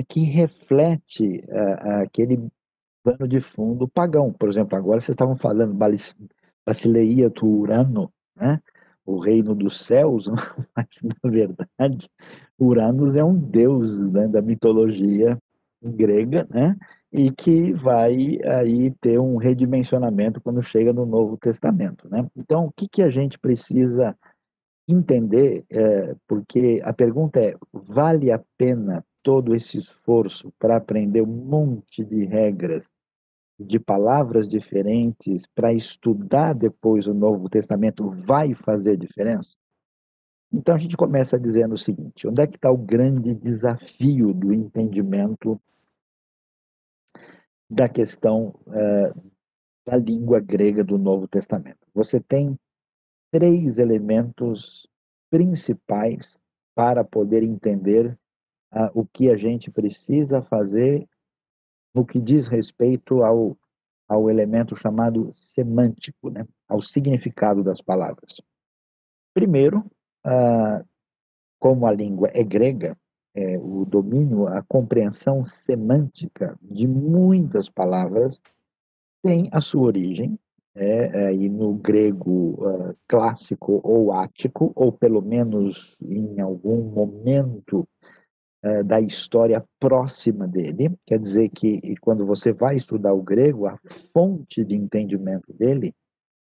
que reflete aquele pano de fundo pagão. Por exemplo, agora vocês estavam falando Basileia tu Urano, né? O reino dos céus, mas na verdade Uranus é um deus, né, da mitologia grega, né? E que vai aí ter um redimensionamento quando chega no Novo Testamento, né? Então, o que que a gente precisa entender, porque a pergunta é: vale a pena todo esse esforço para aprender um monte de regras, de palavras diferentes, para estudar depois o Novo Testamento? Vai fazer diferença? Então a gente começa dizendo o seguinte: onde é que está o grande desafio do entendimento da questão da língua grega do Novo Testamento? Você tem três elementos principais para poder entender o que a gente precisa fazer no que diz respeito ao elemento chamado semântico, né? Ao significado das palavras. Primeiro, como a língua é grega, o domínio, a compreensão semântica de muitas palavras tem a sua origem aí no grego clássico ou ático, ou pelo menos em algum momento da história próxima dele. Quer dizer que quando você vai estudar o grego, a fonte de entendimento dele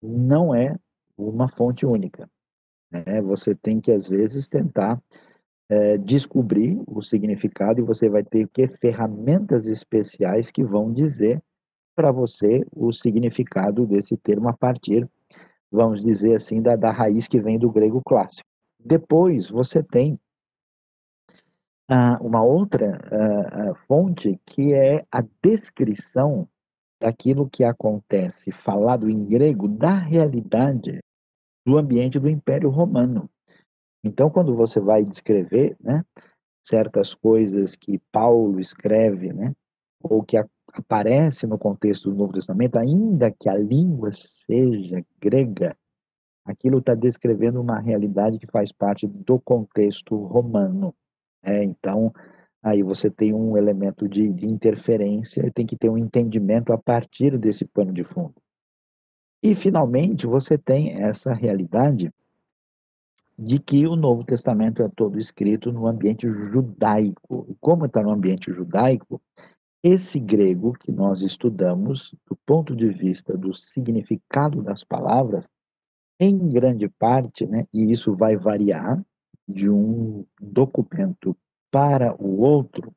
não é uma fonte única, né? Você tem que, às vezes, tentar descobrir o significado, e você vai ter que ferramentas especiais que vão dizer para você o significado desse termo a partir, vamos dizer assim, da raiz que vem do grego clássico. Depois você tem uma outra fonte, que é a descrição daquilo que acontece, falado em grego, da realidade do ambiente do Império Romano. Então, quando você vai descrever, né, certas coisas que Paulo escreve, né, ou que aparece no contexto do Novo Testamento, ainda que a língua seja grega, aquilo está descrevendo uma realidade que faz parte do contexto romano. Então, aí você tem um elemento de interferência e tem que ter um entendimento a partir desse pano de fundo. E, finalmente, você tem essa realidade de que o Novo Testamento é todo escrito no ambiente judaico. E como está no ambiente judaico, esse grego que nós estudamos, do ponto de vista do significado das palavras, em grande parte, né, e isso vai variar de um documento para o outro,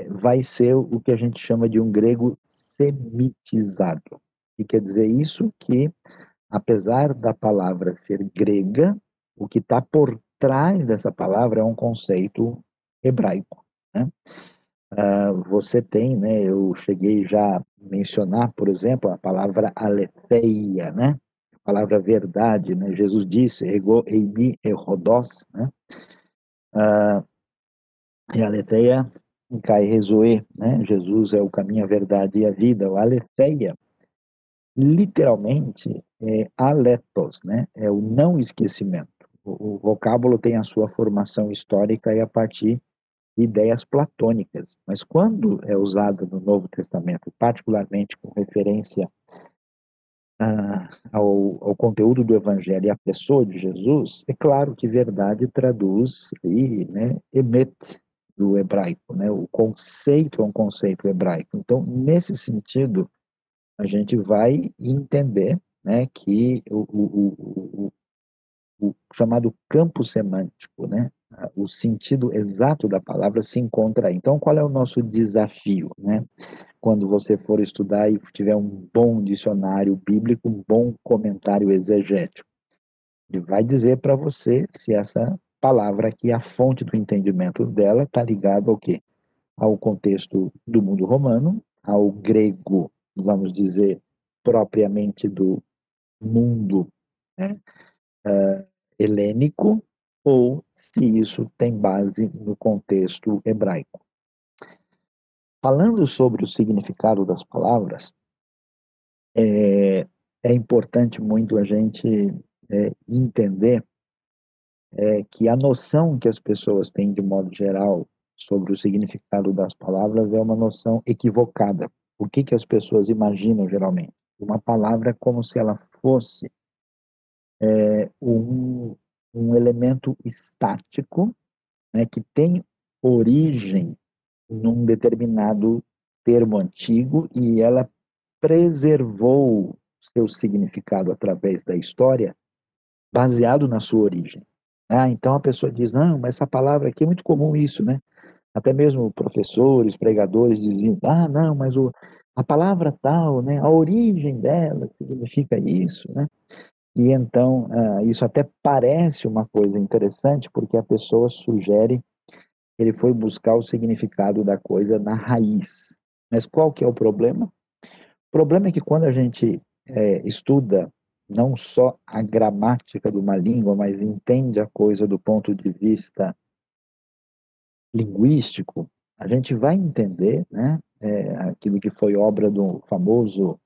vai ser o que a gente chama de um grego semitizado. E quer dizer isso que, apesar da palavra ser grega, o que está por trás dessa palavra é um conceito hebraico, né? Você tem, né, eu cheguei já a mencionar, por exemplo, a palavra aletheia, né? A palavra verdade, né? Jesus disse, ego eimi ehodos, né? E aletheia, kai rezoe, né? Jesus é o caminho, a verdade e a vida. O aletheia, literalmente, é aletos, né? É o não esquecimento. O vocábulo tem a sua formação histórica e a partir de ideias platônicas. Mas quando é usado no Novo Testamento, particularmente com referência ao conteúdo do Evangelho e à pessoa de Jesus, é claro que verdade traduz aí, né, emet, do hebraico, né? O conceito é um conceito hebraico. Então, nesse sentido, a gente vai entender, né, que o chamado campo semântico, né, o sentido exato da palavra se encontra aí. Então, qual é o nosso desafio, né? Quando você for estudar e tiver um bom dicionário bíblico, um bom comentário exegético, ele vai dizer para você se essa palavra aqui, a fonte do entendimento dela, está ligada ao quê? Ao contexto do mundo romano, ao grego, vamos dizer, propriamente do mundo, né, helênico, ou se isso tem base no contexto hebraico. Falando sobre o significado das palavras, é importante muito a gente entender que a noção que as pessoas têm, de modo geral, sobre o significado das palavras é uma noção equivocada. O que que as pessoas imaginam, geralmente? Uma palavra como se ela fosse um, um elemento estático, né, que tem origem num determinado termo antigo e ela preservou seu significado através da história, baseado na sua origem. Então a pessoa diz, não, mas essa palavra aqui é muito comum isso, né? Até mesmo professores, pregadores diziam, não, mas a palavra tal, né, a origem dela significa isso, né? E então, isso até parece uma coisa interessante, porque a pessoa sugere que ele foi buscar o significado da coisa na raiz. Mas qual que é o problema? O problema é que quando a gente estuda não só a gramática de uma língua, mas entende a coisa do ponto de vista linguístico, a gente vai entender, né, aquilo que foi obra do famoso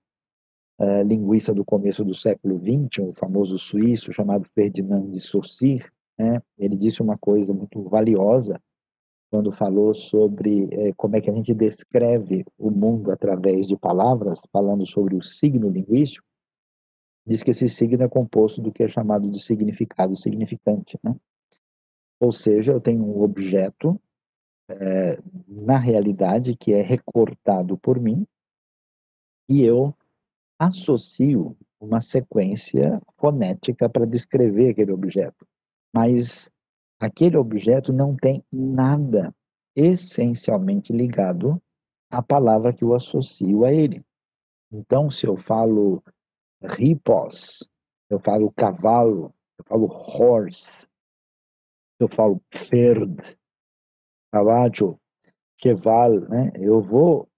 linguista do começo do século XX, um famoso suíço chamado Ferdinand de Saussure, né? Ele disse uma coisa muito valiosa quando falou sobre como é que a gente descreve o mundo através de palavras, falando sobre o signo linguístico. Diz que esse signo é composto do que é chamado de significado significante, né? Ou seja, eu tenho um objeto na realidade que é recortado por mim e eu associo uma sequência fonética para descrever aquele objeto. Mas aquele objeto não tem nada essencialmente ligado à palavra que eu associo a ele. Então, se eu falo ripos, eu falo cavalo, eu falo horse, eu falo pferd, cavallo, cheval, né? Eu vou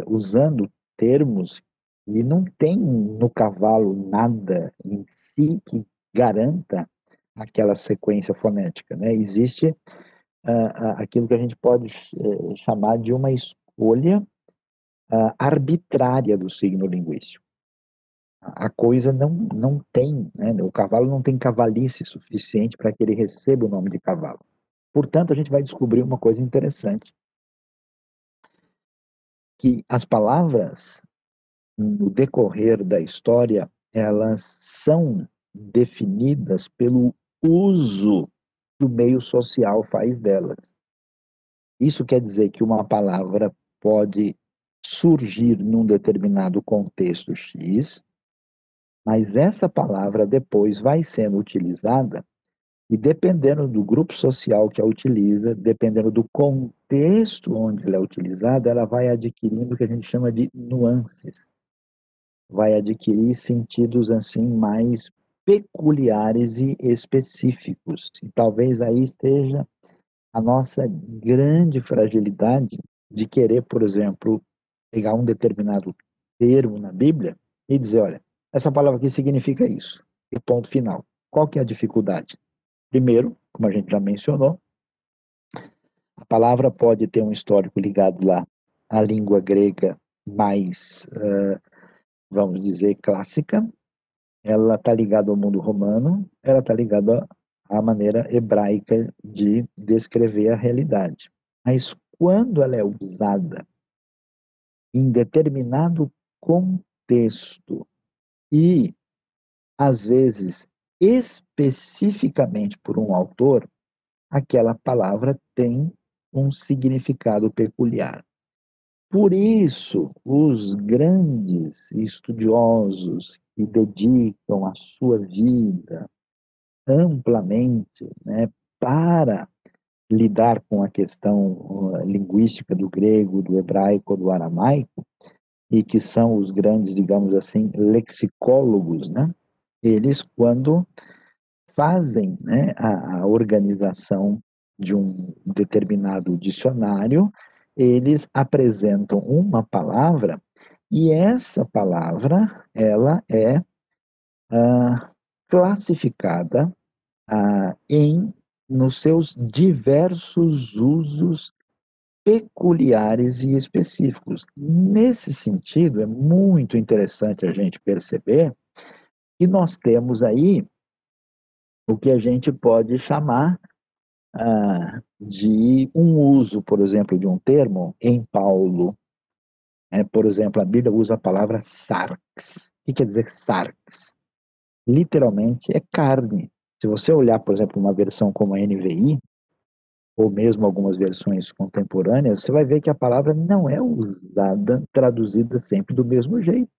usando termos e não tem no cavalo nada em si que garanta aquela sequência fonética, né? Existe aquilo que a gente pode chamar de uma escolha arbitrária do signo linguístico. A coisa não tem, né? O cavalo não tem cavalice suficiente para que ele receba o nome de cavalo. Portanto, a gente vai descobrir uma coisa interessante, que as palavras, no decorrer da história, elas são definidas pelo uso que o meio social faz delas. Isso quer dizer que uma palavra pode surgir num determinado contexto X, mas essa palavra depois vai sendo utilizada e, dependendo do grupo social que a utiliza, dependendo do contexto onde ela é utilizada, ela vai adquirindo o que a gente chama de nuances. vai adquirir sentidos assim mais peculiares e específicos. E talvez aí esteja a nossa grande fragilidade de querer, por exemplo, pegar um determinado termo na Bíblia e dizer, olha, essa palavra aqui significa isso. E ponto final. Qual que é a dificuldade? Primeiro, como a gente já mencionou, a palavra pode ter um histórico ligado lá à língua grega mais, vamos dizer, clássica. Ela está ligada ao mundo romano, ela está ligada à maneira hebraica de descrever a realidade. Mas quando ela é usada em determinado contexto e, às vezes, especificamente por um autor, aquela palavra tem um significado peculiar. Por isso, os grandes estudiosos que dedicam a sua vida amplamente, né, para lidar com a questão linguística do grego, do hebraico, do aramaico, e que são os grandes, digamos assim, lexicólogos, né? Eles, quando fazem, né, a organização de um determinado dicionário, eles apresentam uma palavra e essa palavra ela é classificada em nos seus diversos usos peculiares e específicos. Nesse sentido, é muito interessante a gente perceber que nós temos aí o que a gente pode chamar de um uso, por exemplo, de um termo em Paulo. Por exemplo, a Bíblia usa a palavra sarx. O que quer dizer sarx? Literalmente é carne. Se você olhar, por exemplo, uma versão como a NVI, ou mesmo algumas versões contemporâneas, você vai ver que a palavra não é usada, traduzida sempre do mesmo jeito.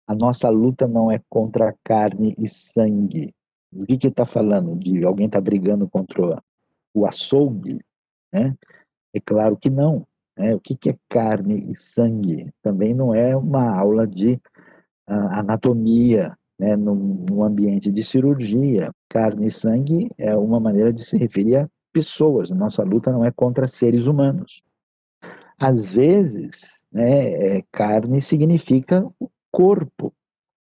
A nossa luta não é contra carne e sangue. O que está falando? De alguém está brigando contra o açougue? Né? É claro que não. Né? O que é carne e sangue? Também não é uma aula de anatomia, né? Num ambiente de cirurgia. Carne e sangue é uma maneira de se referir a pessoas. Nossa luta não é contra seres humanos. Às vezes, né, carne significa o corpo,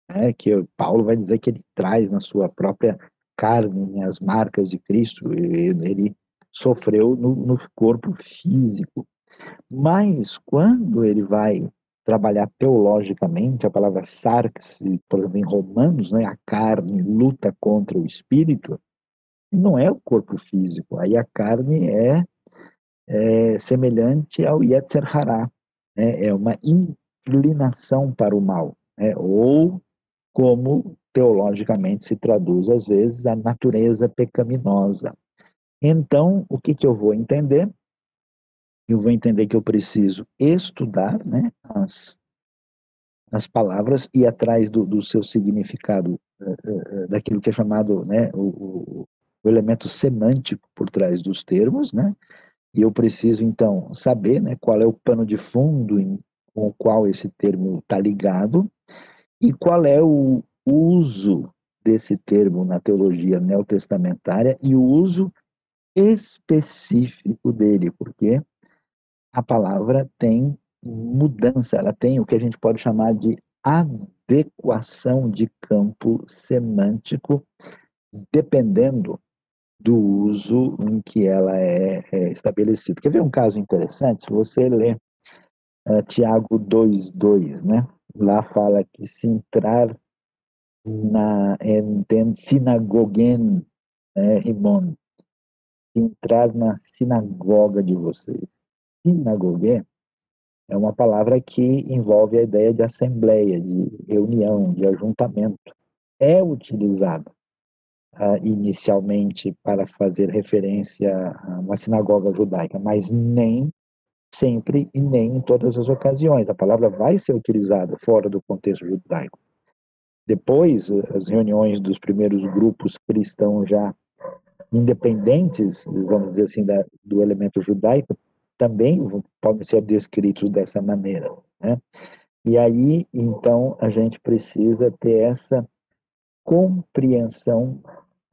né, que Paulo vai dizer que ele traz na sua própria carne as marcas de Cristo, ele sofreu no corpo físico. Mas quando ele vai trabalhar teologicamente, a palavra sarx, por exemplo, em Romanos, né, a carne luta contra o espírito, não é o corpo físico, aí a carne é semelhante ao Yetzer Hará, né, é uma inclinação para o mal, né, ou como teologicamente se traduz às vezes, a natureza pecaminosa. Então, o que eu vou entender? Eu vou entender que eu preciso estudar, né, as palavras e atrás do seu significado, daquilo que é chamado, né, o elemento semântico por trás dos termos, né, e eu preciso, então, saber, né, qual é o pano de fundo com o qual esse termo está ligado e qual é o uso desse termo na teologia neotestamentária e o uso específico dele, porque a palavra tem mudança, ela tem o que a gente pode chamar de adequação de campo semântico, dependendo do uso em que ela é estabelecida. Quer ver um caso interessante? Se você lê Tiago 2:2, né? Lá fala que se entrar en sinagogen, Rimon, entrar na sinagoga de vocês. Sinagogue é uma palavra que envolve a ideia de assembleia, de reunião, de ajuntamento. É utilizada inicialmente para fazer referência a uma sinagoga judaica, mas nem sempre e nem em todas as ocasiões. A palavra vai ser utilizada fora do contexto judaico. Depois, as reuniões dos primeiros grupos cristãos já independentes, vamos dizer assim, do elemento judaico, também podem ser descritos dessa maneira, né? E aí, então, a gente precisa ter essa compreensão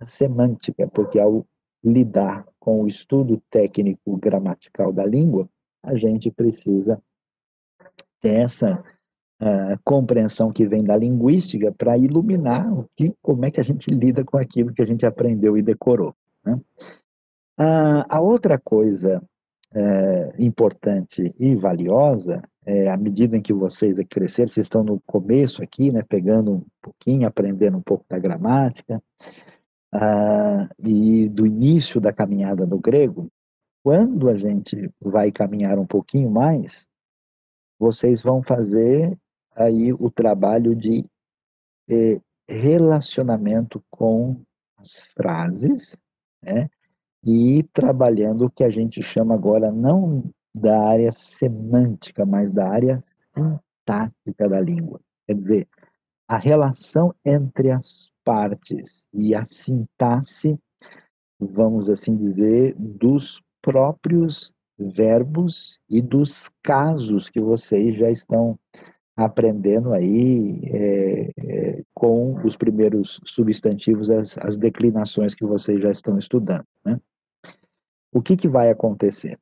semântica, porque ao lidar com o estudo técnico gramatical da língua, a gente precisa ter essa compreensão que vem da linguística para iluminar como é que a gente lida com aquilo que a gente aprendeu e decorou, né? A outra coisa importante e valiosa à medida em que vocês crescerem, vocês estão no começo aqui, né, pegando um pouquinho, aprendendo um pouco da gramática, e do início da caminhada no grego. Quando a gente vai caminhar um pouquinho mais, vocês vão fazer aí o trabalho de relacionamento com as frases, né? E ir trabalhando o que a gente chama agora não da área semântica, mas da área sintática da língua. Quer dizer, a relação entre as partes e a sintaxe, vamos assim dizer, dos próprios verbos e dos casos que vocês já estão aprendendo aí com os primeiros substantivos, as declinações que vocês já estão estudando, né? O que vai acontecer?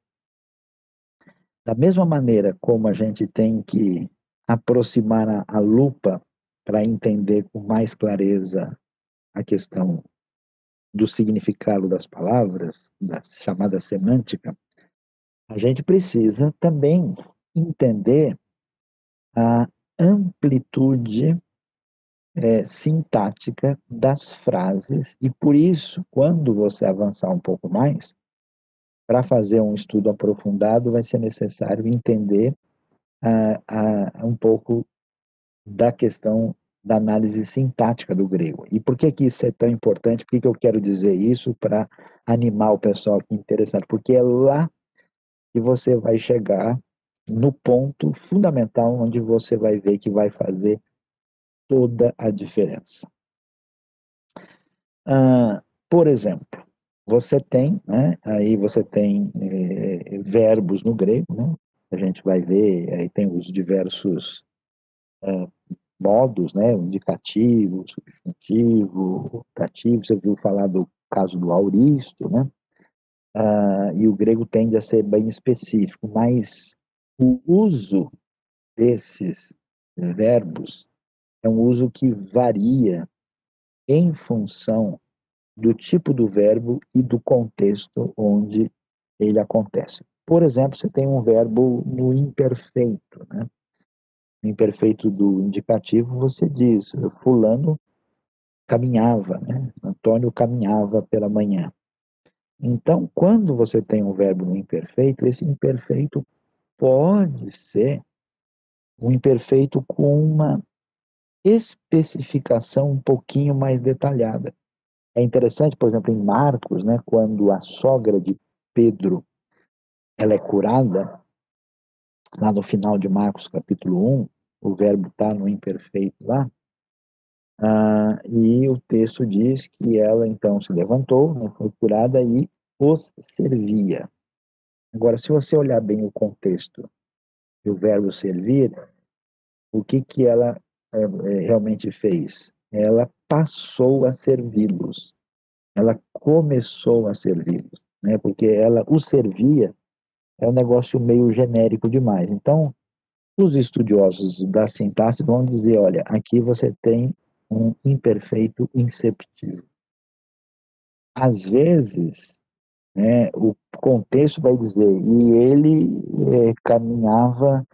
Da mesma maneira como a gente tem que aproximar a lupa para entender com mais clareza a questão do significado das palavras, da chamada semântica, a gente precisa também entender a amplitude sintática das frases, e por isso, quando você avançar um pouco mais, para fazer um estudo aprofundado, vai ser necessário entender um pouco da questão da análise sintática do grego. E por que isso é tão importante? Por que eu quero dizer isso para animar o pessoal aqui interessado? Porque é lá que você vai chegar no ponto fundamental onde você vai ver que vai fazer toda a diferença. Por exemplo, você tem, né, aí você tem verbos no grego, né? A gente vai ver, aí tem os diversos modos, né? O indicativo, o substantivo, o dativo. Você viu falar do caso do auristo, né? E o grego tende a ser bem específico, mas o uso desses verbos é um uso que varia em função do tipo do verbo e do contexto onde ele acontece. Por exemplo, você tem um verbo no imperfeito, né? No imperfeito do indicativo, você diz, fulano caminhava, né? Antônio caminhava pela manhã. Então, quando você tem um verbo no imperfeito, esse imperfeito pode ser um imperfeito com uma especificação um pouquinho mais detalhada. É interessante, por exemplo, em Marcos, né, quando a sogra de Pedro ela é curada, lá no final de Marcos capítulo 1, o verbo está no imperfeito lá, e o texto diz que ela então se levantou, né, foi curada e os servia. Agora, se você olhar bem o contexto do verbo servir, o que ela realmente fez? Ela passou a servi-los. Ela começou a servi-los, né? Porque ela os servia é um negócio meio genérico demais. Então, os estudiosos da sintaxe vão dizer, olha, aqui você tem um imperfeito inceptivo. Às vezes, né, o contexto vai dizer, e ele caminhava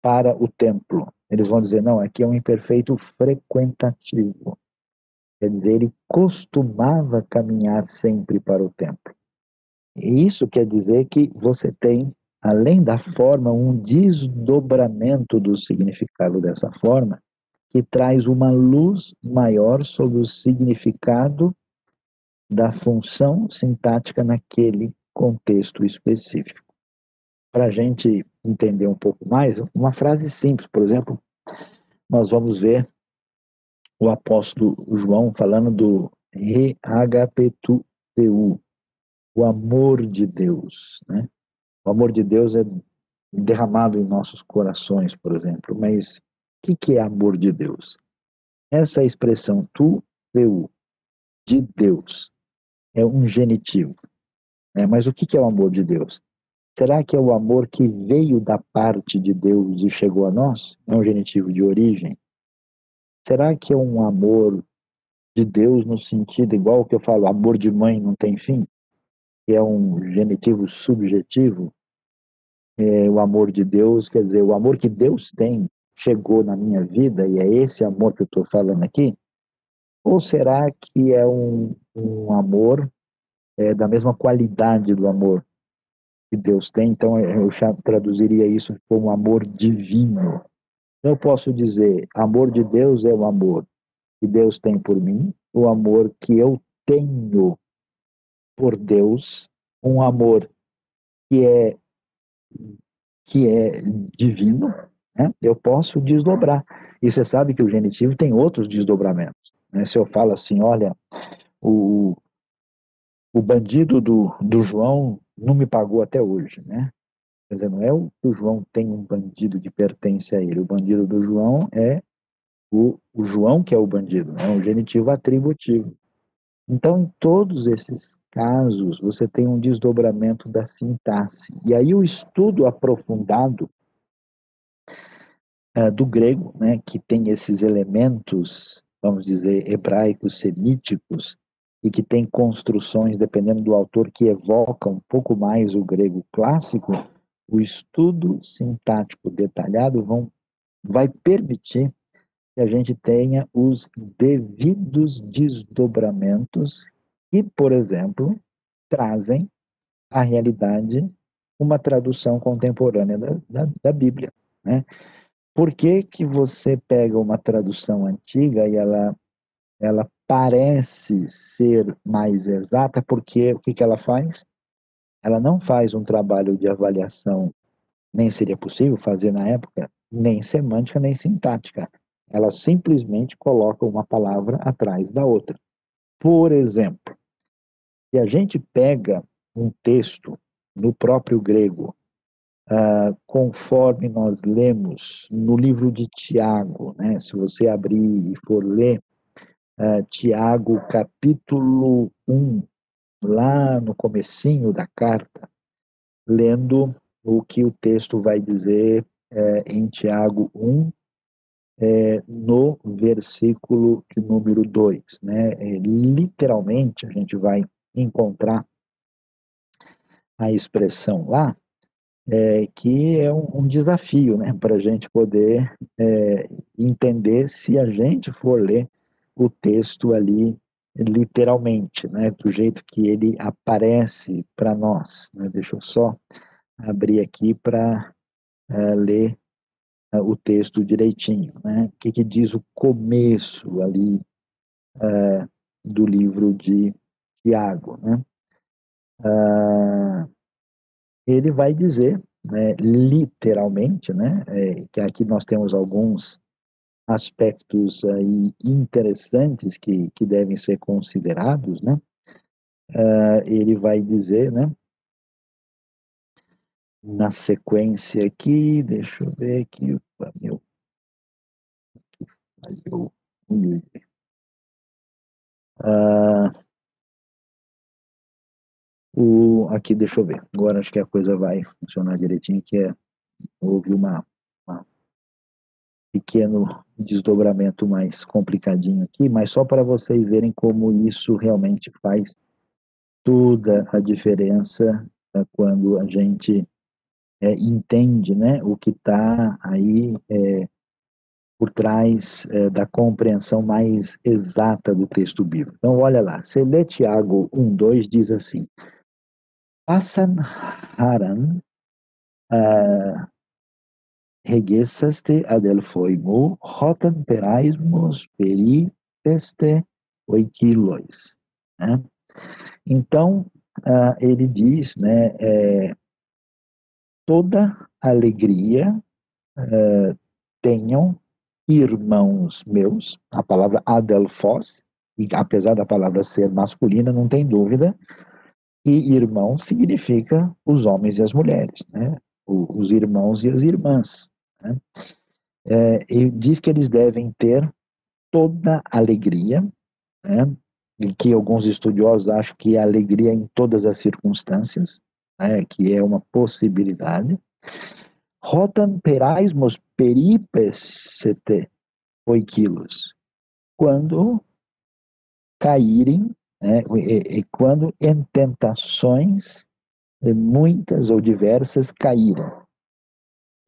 para o templo. Eles vão dizer, não, aqui é um imperfeito frequentativo. Quer dizer, ele costumava caminhar sempre para o templo. E isso quer dizer que você tem, além da forma, um desdobramento do significado dessa forma, que traz uma luz maior sobre o significado da função sintática naquele contexto específico. Para a gente entender um pouco mais, uma frase simples, por exemplo, nós vamos ver o apóstolo João falando do re-agapetu, o amor de Deus, né? O amor de Deus é derramado em nossos corações, por exemplo, mas que é amor de Deus? Essa expressão tu, eu, de Deus, é um genitivo, né? Mas o que é o amor de Deus? Será que é o amor que veio da parte de Deus e chegou a nós? É um genitivo de origem? Será que é um amor de Deus no sentido igual que eu falo, amor de mãe não tem fim? Que é um genitivo subjetivo? O amor de Deus, quer dizer, o amor que Deus tem chegou na minha vida e é esse amor que eu estou falando aqui? Ou será que é um amor da mesma qualidade do amor que Deus tem? Então eu traduziria isso como amor divino. Eu posso dizer, amor de Deus é o amor que Deus tem por mim, o amor que eu tenho por Deus, um amor que é que é divino, né? Eu posso desdobrar. E você sabe que o genitivo tem outros desdobramentos, né? Se eu falo assim, olha, o, o bandido do João não me pagou até hoje, né? Quer dizer, não é que o João tem um bandido que pertence a ele. O bandido do João é o João que é o bandido, é um genitivo atributivo. Então, em todos esses casos, você tem um desdobramento da sintaxe. E aí o estudo aprofundado do grego, né, que tem esses elementos, vamos dizer, hebraicos, semíticos, e que tem construções, dependendo do autor, que evocam um pouco mais o grego clássico, o estudo sintático detalhado vai permitir que a gente tenha os devidos desdobramentos que, por exemplo, trazem à realidade uma tradução contemporânea da Bíblia, né? Por que que você pega uma tradução antiga e ela parece ser mais exata? Porque o que que ela faz? Ela não faz um trabalho de avaliação, nem seria possível fazer na época, nem semântica, nem sintática. Ela simplesmente coloca uma palavra atrás da outra. Por exemplo, se a gente pega um texto no próprio grego, conforme nós lemos no livro de Tiago, né? Se você abrir e for ler Tiago capítulo 1, lá no comecinho da carta, lendo o que o texto vai dizer em Tiago 1, no versículo de número 2, né? Literalmente, a gente vai encontrar a expressão lá, que é um desafio, né, para a gente poder entender se a gente for ler o texto ali literalmente, né, do jeito que ele aparece para nós, né? Deixa eu só abrir aqui para ler o texto direitinho, né? O que diz o começo ali do livro de Tiago, né? Ele vai dizer, né, literalmente, né, que aqui nós temos alguns aspectos aí interessantes que devem ser considerados, né? Ele vai dizer, né, na sequência aqui, deixa eu ver aqui, meu, falhou. Aqui, deixa eu ver. Agora acho que a coisa vai funcionar direitinho, houve uma pequeno desdobramento mais complicadinho aqui, mas só para vocês verem como isso realmente faz toda a diferença quando a gente entende, né, o que está aí por trás da compreensão mais exata do texto bíblico. Então, olha lá, você lê Tiago 1:2, diz assim, Passan haran regesaste adelphoimou rotan peraismos peripeste oikilois, né? Então, ele diz, né, toda alegria tenham irmãos meus, a palavra adelphos, e apesar da palavra ser masculina, não tem dúvida, e irmão significa os homens e as mulheres, né? Os irmãos e as irmãs, né? E diz que eles devem ter toda alegria, né? E que alguns estudiosos acham que a alegria em todas as circunstâncias, né? Que é uma possibilidade. Rotan peraismos peripesete oikilos, quando caírem, né? E quando em tentações muitas ou diversas caírem.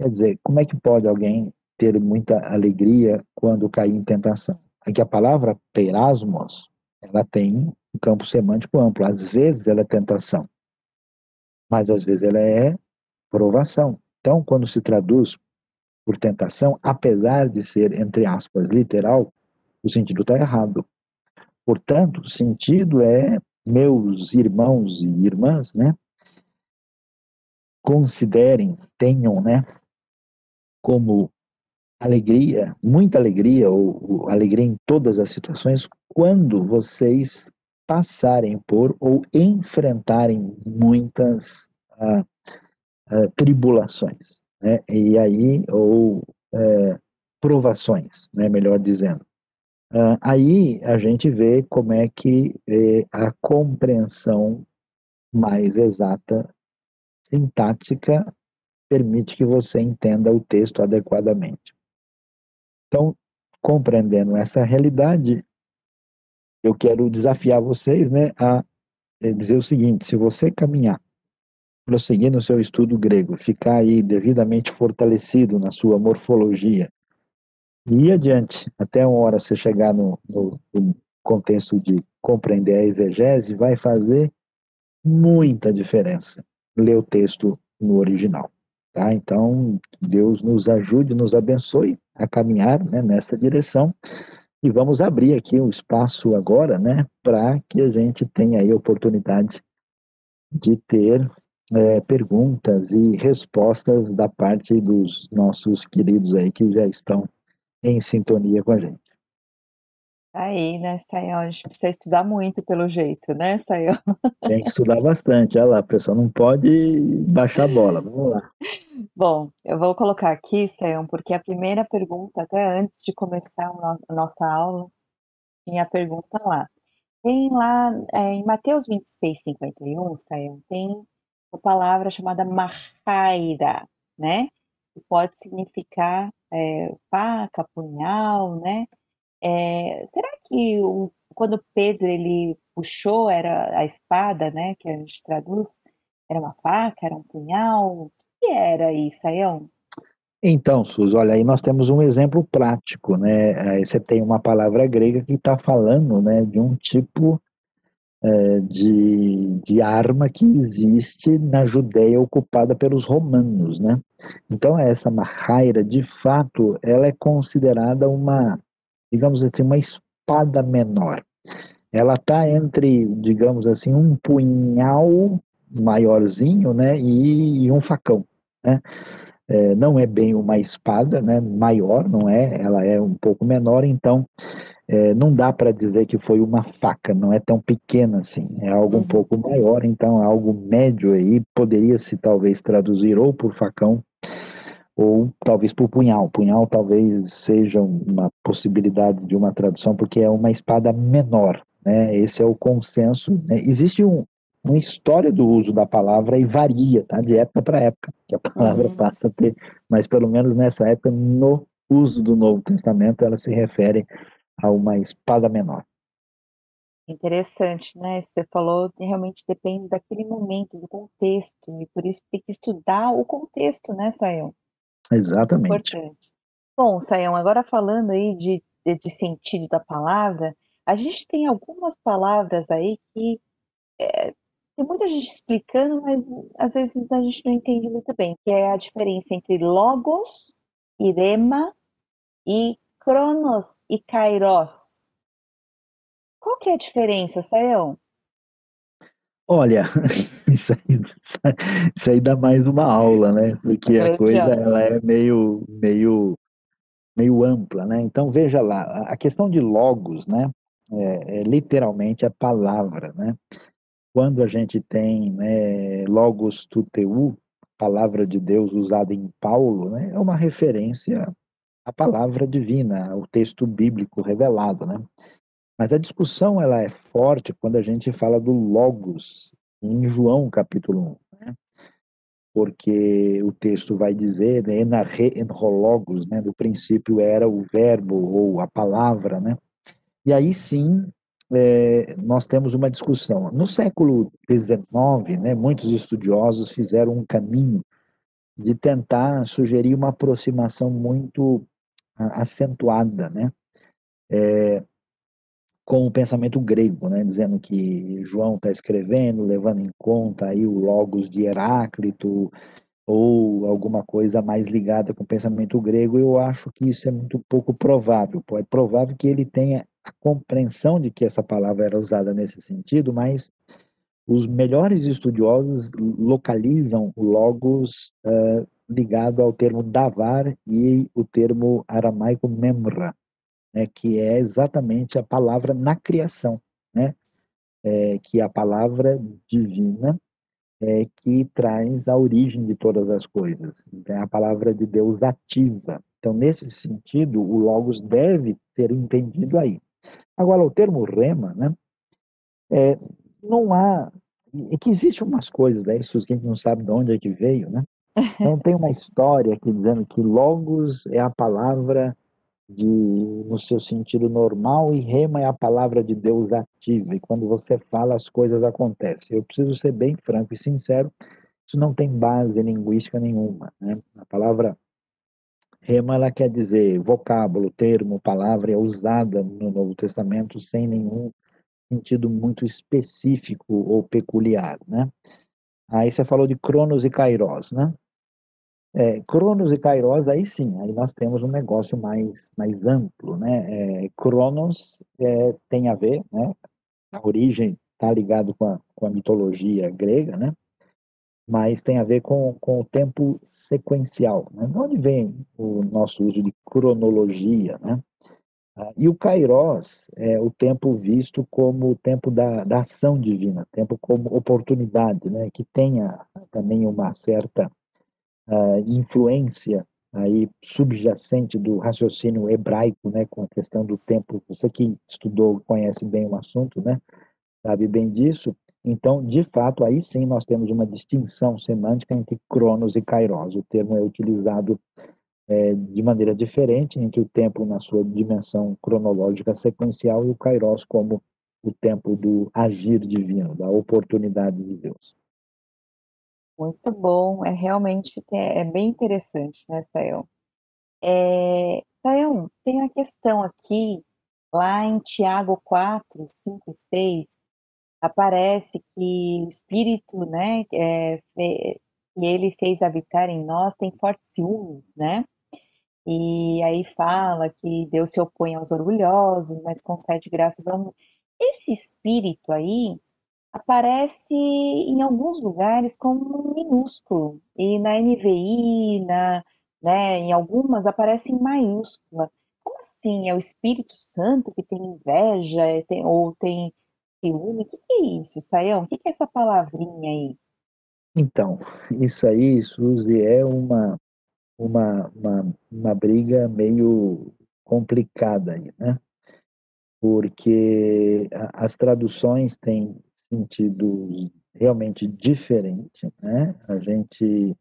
Quer dizer, como é que pode alguém ter muita alegria quando cair em tentação? Aqui a palavra perasmos, ela tem um campo semântico amplo. Às vezes ela é tentação, mas às vezes ela é provação. Então, quando se traduz por tentação, apesar de ser, entre aspas, literal, o sentido está errado. Portanto, o sentido é, meus irmãos e irmãs, né, considerem, tenham, né, como alegria, muita alegria, ou alegria em todas as situações, quando vocês passarem por ou enfrentarem muitas tribulações, né? E aí, ou provações, né? Melhor dizendo. Aí a gente vê como é que a compreensão mais exata, sintática, permite que você entenda o texto adequadamente. Então, compreendendo essa realidade, eu quero desafiar vocês, né, a dizer o seguinte: se você caminhar, prosseguir no seu estudo grego, ficar aí devidamente fortalecido na sua morfologia, e ir adiante, até uma hora você chegar no contexto de compreender a exegese, vai fazer muita diferença ler o texto no original. Tá? Então, que Deus nos ajude, nos abençoe a caminhar, né, nessa direção. E vamos abrir aqui um espaço agora, né, para que a gente tenha aí a oportunidade de ter perguntas e respostas da parte dos nossos queridos aí que já estão em sintonia com a gente. Aí, né, Sayão, a gente precisa estudar muito pelo jeito, né, Sayão? Tem que estudar bastante, olha lá, pessoal, não pode baixar a bola, vamos lá. Bom, eu vou colocar aqui, Sayão, porque a primeira pergunta, até antes de começar a nossa aula, tinha a pergunta lá. Tem lá, em Mateus 26:51, Sayão, tem uma palavra chamada machaira, né? Que pode significar faca, punhal, né? Será que quando Pedro ele puxou era a espada, né? Que a gente traduz, era uma faca, era um punhal? O que era isso, Sayão? Então, Suzy, olha, aí nós temos um exemplo prático, né? Aí você tem uma palavra grega que está falando, né, de um tipo de arma que existe na Judéia ocupada pelos romanos, né? Então, essa machaira, de fato, ela é considerada uma, digamos assim, uma espada menor. Ela está entre, digamos assim, um punhal maiorzinho, né, e um facão, né? Não é bem uma espada, né, maior, não é? Ela é um pouco menor, então não dá para dizer que foi uma faca, não é tão pequena assim, é algo um pouco maior, então algo médio aí, poderia-se talvez traduzir ou por facão ou talvez por punhal. Punhal talvez seja uma possibilidade de uma tradução, porque é uma espada menor, né? Esse é o consenso, né? Existe uma história do uso da palavra e varia, tá? De época para época, que a palavra passa a ter, mas pelo menos nessa época, no uso do Novo Testamento, ela se refere a uma espada menor. Interessante, né? Você falou que realmente depende daquele momento, do contexto, e por isso tem que estudar o contexto, né, Sayão? Muito Exatamente. importante. Bom, Sayão, agora falando aí de sentido da palavra, a gente tem algumas palavras aí que tem muita gente explicando, mas às vezes a gente não entende muito bem, que é a diferença entre logos e rema e cronos e kairos. Qual que é a diferença, Sayão? Olha, isso aí, isso aí dá mais uma aula, né? A Porque a grande coisa aula. ela é meio ampla, né? Então veja lá, a questão de logos, né? É literalmente a palavra, né? Quando a gente tem, né, logos tuteu, palavra de Deus usada em Paulo, né? É uma referência a palavra divina, o texto bíblico revelado, né? Mas a discussão ela é forte quando a gente fala do Logos, em João capítulo 1, né? Porque o texto vai dizer, né, enarre enrologos, né, do princípio era o verbo ou a palavra, né? E aí sim, nós temos uma discussão. No século XIX, né, muitos estudiosos fizeram um caminho de tentar sugerir uma aproximação muito acentuada, né, com o pensamento grego, né, dizendo que João está escrevendo, levando em conta aí o Logos de Heráclito, ou alguma coisa mais ligada com o pensamento grego. Eu acho que isso é muito pouco provável. É provável que ele tenha a compreensão de que essa palavra era usada nesse sentido, mas os melhores estudiosos localizam o logos ligado ao termo davar e o termo aramaico memra, né, que é exatamente a palavra na criação, né, que é a palavra divina que traz a origem de todas as coisas. Então, é a palavra de Deus ativa. Então, nesse sentido, o logos deve ser entendido aí. Agora, o termo rema, né, é, não há... É que existem umas coisas, né, isso que a gente não sabe de onde é que veio, né? Então, tem uma história aqui dizendo que logos é a palavra no seu sentido normal, e rema é a palavra de Deus ativa, e quando você fala, as coisas acontecem. Eu preciso ser bem franco e sincero, isso não tem base linguística nenhuma, né? A palavra rema, ela quer dizer vocábulo, termo, palavra, é usada no Novo Testamento sem nenhum sentido muito específico ou peculiar, né? Aí você falou de Cronos e Kairos, né? Cronos e Kairos, aí sim, aí nós temos um negócio mais amplo, né? Cronos tem a ver, né? A origem está ligado com a mitologia grega, né? Mas tem a ver com o tempo sequencial, né? De onde vem o nosso uso de cronologia, né? E o Kairos é o tempo visto como o tempo da ação divina, tempo como oportunidade, né? Que tenha também uma certa influência aí subjacente do raciocínio hebraico, né? Com a questão do tempo. Você que estudou, conhece bem o assunto, né? Sabe bem disso. Então, de fato, aí sim nós temos uma distinção semântica entre Cronos e Kairos. O termo é utilizado de maneira diferente entre o tempo na sua dimensão cronológica sequencial e o Kairos como o tempo do agir divino, da oportunidade de Deus. Muito bom, realmente bem interessante, né, Sayão? Sayão, tem a questão aqui, lá em Tiago 4, 5 e 6, aparece que o Espírito, né, que ele fez habitar em nós, tem fortes ciúmes, né? E aí fala que Deus se opõe aos orgulhosos, mas concede graças ao humilde. Esse espírito aí aparece em alguns lugares como minúsculo, e na NVI, né, em algumas aparece em maiúscula. Como assim? É o Espírito Santo que tem inveja, ou tem ciúme? O que é isso, Sayão? O que é essa palavrinha aí? Então, isso aí, Suzy, é uma briga meio complicada aí, né? Porque as traduções têm sentido realmente diferente, né? A gente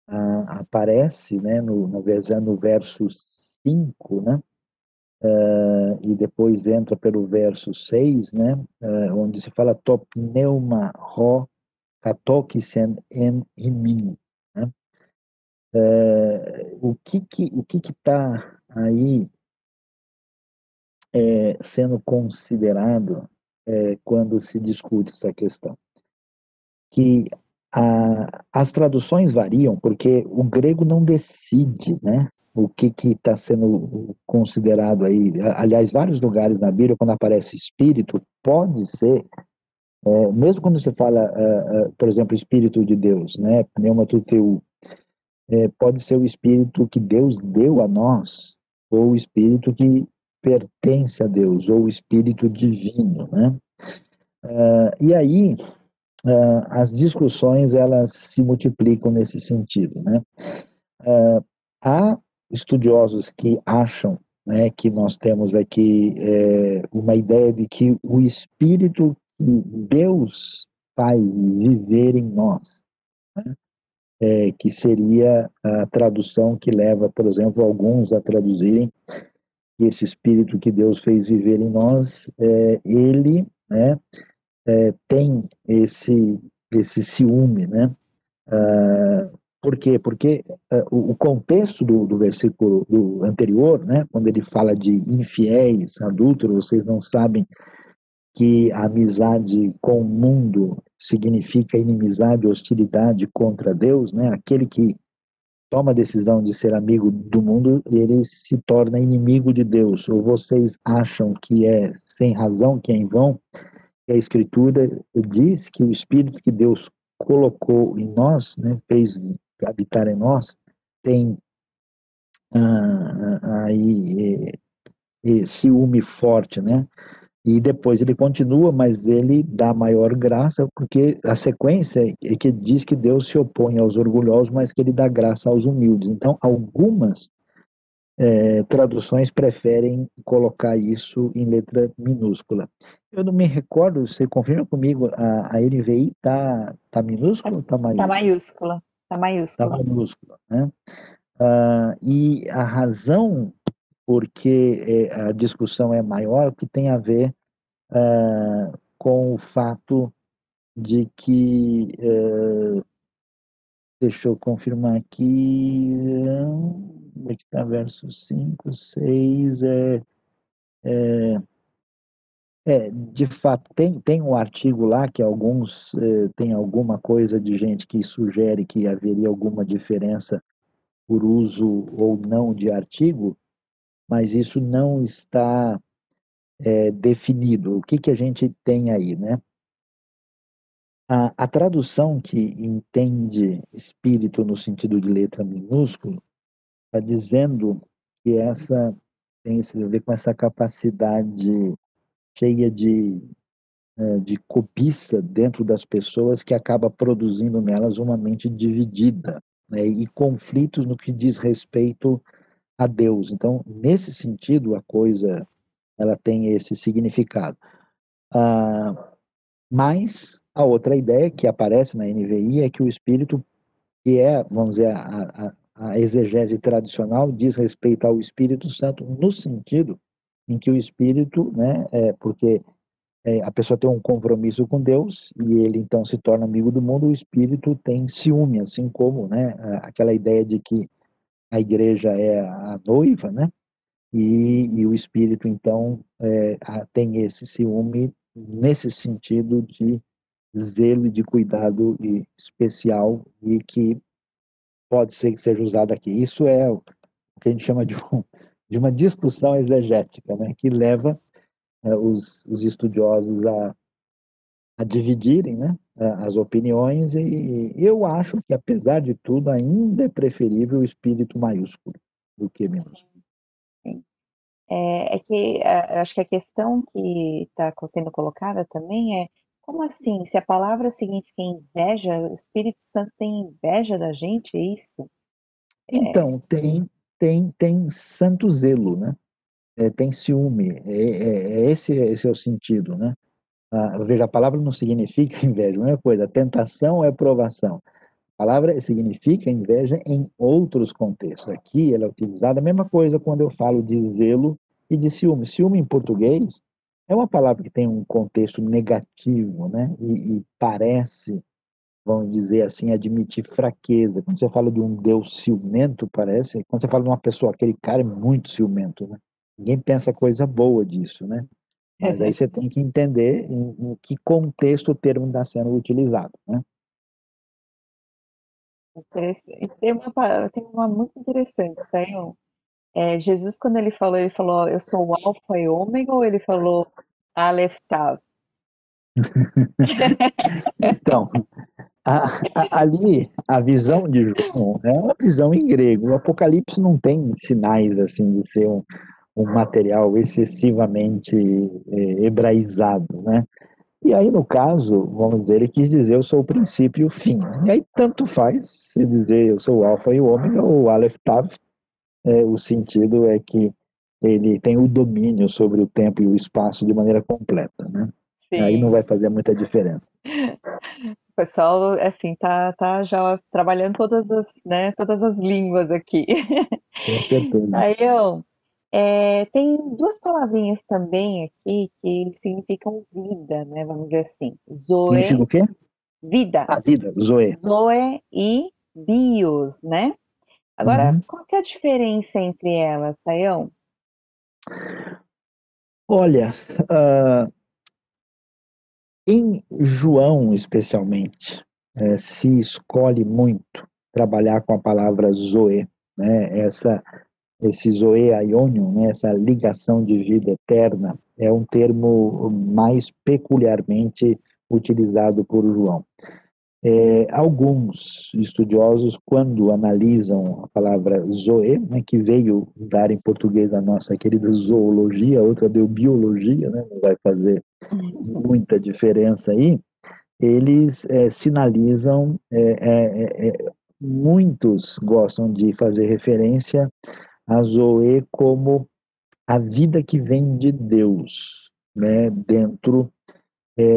aparece, né, no verso 5, né? E depois entra pelo verso 6, né? Onde se fala top pneuma ro katokisen en himin, né? O que está aí sendo considerado quando se discute essa questão? Que as traduções variam, porque o grego não decide, né? O que está sendo considerado aí. Aliás, vários lugares na Bíblia, quando aparece espírito, pode ser, mesmo quando você fala, por exemplo, espírito de Deus, né? Pneumatuteu, pode ser o espírito que Deus deu a nós, ou o espírito que pertence a Deus, ou o espírito divino, né? E aí, as discussões, elas se multiplicam nesse sentido, né? Há estudiosos que acham, né, que nós temos aqui uma ideia de que o Espírito que Deus faz viver em nós, né, que seria a tradução que leva, por exemplo, alguns a traduzirem que esse Espírito que Deus fez viver em nós, ele, né, tem esse ciúme, né? Por quê? Porque o contexto do versículo do anterior, né, quando ele fala de infiéis, adúlteros, vocês não sabem que a amizade com o mundo significa inimizade, hostilidade contra Deus, né? Aquele que toma a decisão de ser amigo do mundo, ele se torna inimigo de Deus. Ou vocês acham que é sem razão, que é em vão? A Escritura diz que o Espírito que Deus colocou em nós, né, fez habitar em nós, tem aí ciúme forte, né? E depois ele continua, mas ele dá maior graça, porque a sequência é que diz que Deus se opõe aos orgulhosos, mas que ele dá graça aos humildes. Então, algumas traduções preferem colocar isso em letra minúscula. Eu não me recordo, você confirma comigo, a NVI tá minúscula ou tá Tá maiúscula? maiúscula. Tá Tá maiúscula. maiúscula, né? E a razão porque a discussão é maior, que tem a ver com o fato de que, deixa eu confirmar aqui, como é que está verso 5, 6, de fato, tem um artigo lá que alguns, tem alguma coisa de gente que sugere que haveria alguma diferença por uso ou não de artigo, mas isso não está definido. O que que a gente tem aí, né? A tradução que entende espírito no sentido de letra minúsculo está dizendo que essa tem a ver com essa capacidade cheia de cobiça dentro das pessoas que acaba produzindo nelas uma mente dividida, né, e conflitos no que diz respeito a Deus. Então, nesse sentido, a coisa ela tem esse significado. Mas a outra ideia que aparece na NVI é que o Espírito, que é, vamos dizer, a exegese tradicional, diz respeito ao Espírito Santo no sentido em que o Espírito, né, porque a pessoa tem um compromisso com Deus e ele então se torna amigo do mundo, o espírito tem ciúme, assim como, né, aquela ideia de que a igreja é a noiva, né, e o espírito então tem esse ciúme nesse sentido de zelo e de cuidado especial e que pode ser que seja usado aqui. Isso é o que a gente chama de uma discussão exegética, né, que leva os estudiosos a dividirem, né, as opiniões, e eu acho que, apesar de tudo, ainda é preferível o espírito maiúsculo do que minúsculo. Sim. É que eu acho que a questão que está sendo colocada também é como assim? Se a palavra significa inveja, o Espírito Santo tem inveja da gente, é isso? Então, tem santo zelo, né? Tem ciúme, esse é o sentido, né? Veja, a palavra não significa inveja, não é coisa, tentação é provação. A palavra significa inveja em outros contextos. Aqui ela é utilizada a mesma coisa quando eu falo de zelo e de ciúme. Ciúme em português é uma palavra que tem um contexto negativo, né? E parece, vamos dizer assim, admitir fraqueza. Quando você fala de um Deus ciumento, parece. Quando você fala de uma pessoa, aquele cara é muito ciumento, né? Ninguém pensa coisa boa disso, né? Mas aí você tem que entender em que contexto o termo está sendo utilizado, né? Tem uma muito interessante, saiu. Jesus, quando ele falou, eu sou o Alfa e Ômega, ou ele falou Aleph Tav? Então, ali, a visão de João é uma visão em grego. O Apocalipse não tem sinais assim de ser um material excessivamente hebraizado, né? E aí, no caso, vamos dizer, ele quis dizer eu sou o princípio e o fim. E aí, tanto faz se dizer eu sou o alfa e o ômega ou o Aleph Tav, o sentido é que ele tem o domínio sobre o tempo e o espaço de maneira completa, né? Aí não Sim. vai fazer muita diferença. O pessoal, assim, tá já trabalhando todas as línguas aqui. Com certeza. Aí, tem duas palavrinhas também aqui que significam vida, né? Vamos dizer assim. Significa Zoe, o quê? vida. A vida, Zoe. Zoe e bios, né? Agora, Uhum. qual que é a diferença entre elas, Sayão? Olha, ah, em João, especialmente, se escolhe muito trabalhar com a palavra Zoe, né? Esse Zoe Aionion, né? Essa ligação de vida eterna, é um termo mais peculiarmente utilizado por João. Alguns estudiosos, quando analisam a palavra zoe, né, que veio dar em português a nossa querida zoologia, outra deu biologia, né, não vai fazer muita diferença aí, eles sinalizam, muitos gostam de fazer referência a zoe como a vida que vem de Deus, né, dentro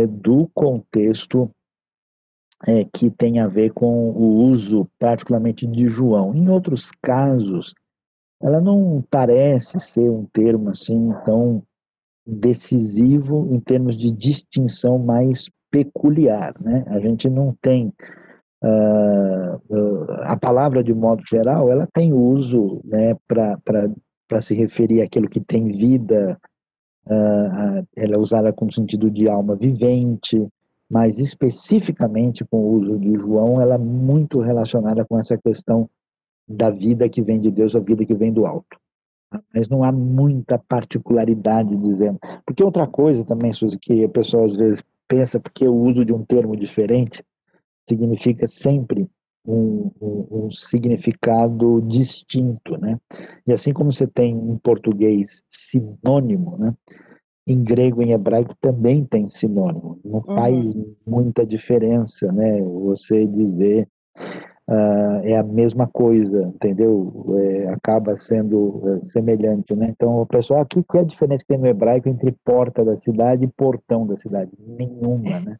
do contexto que tem a ver com o uso, particularmente de João. Em outros casos, ela não parece ser um termo assim tão decisivo em termos de distinção mais peculiar, né? A gente não tem a palavra de modo geral, ela tem uso, né, para se referir àquilo que tem vida, ela é usada com sentido de alma vivente, mas especificamente com o uso de João, ela é muito relacionada com essa questão da vida que vem de Deus, a vida que vem do alto. Mas não há muita particularidade dizendo. Porque outra coisa também, Suzy, que a pessoa às vezes pensa, porque o uso de um termo diferente significa sempre um significado distinto, né? E assim como você tem em português sinônimo, né? Em grego e em hebraico também tem sinônimo. Não faz Uhum. muita diferença, né? Você dizer é a mesma coisa, entendeu? Acaba sendo semelhante, né? Então, o pessoal, o que é a diferença que tem no hebraico entre porta da cidade e portão da cidade? Nenhuma, né?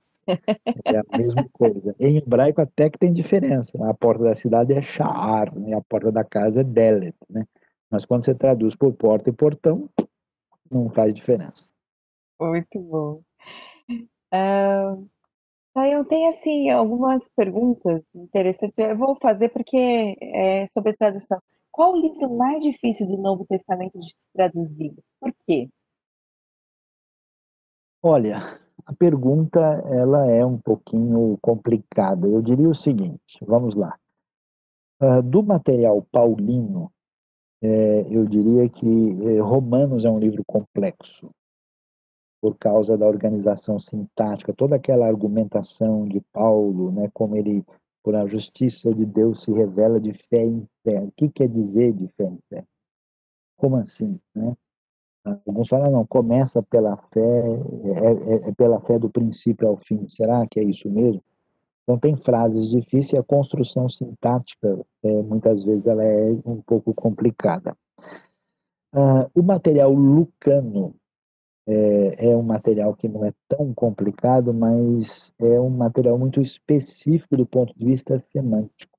É a mesma coisa. Em hebraico até que tem diferença. A porta da cidade é sha'ar, né? A porta da casa é delet, né? Mas quando você traduz por porta e portão, não faz diferença. Muito bom. Eu tenho, assim, algumas perguntas interessantes. Eu vou fazer porque é sobre tradução. Qual o livro mais difícil do Novo Testamento de se traduzir? Por quê? Olha, a pergunta ela é um pouquinho complicada. Eu diria o seguinte, vamos lá. Do material paulino, eu diria que Romanos é um livro complexo, por causa da organização sintática, toda aquela argumentação de Paulo, né, como ele, por a justiça de Deus, se revela de fé em fé. O que quer dizer de fé em fé? Como assim, né? Alguns falam, não, começa pela fé, é pela fé do princípio ao fim. Será que é isso mesmo? Então, tem frases difíceis e a construção sintática, muitas vezes, ela é um pouco complicada. O material lucano é um material que não é tão complicado, mas é um material muito específico do ponto de vista semântico.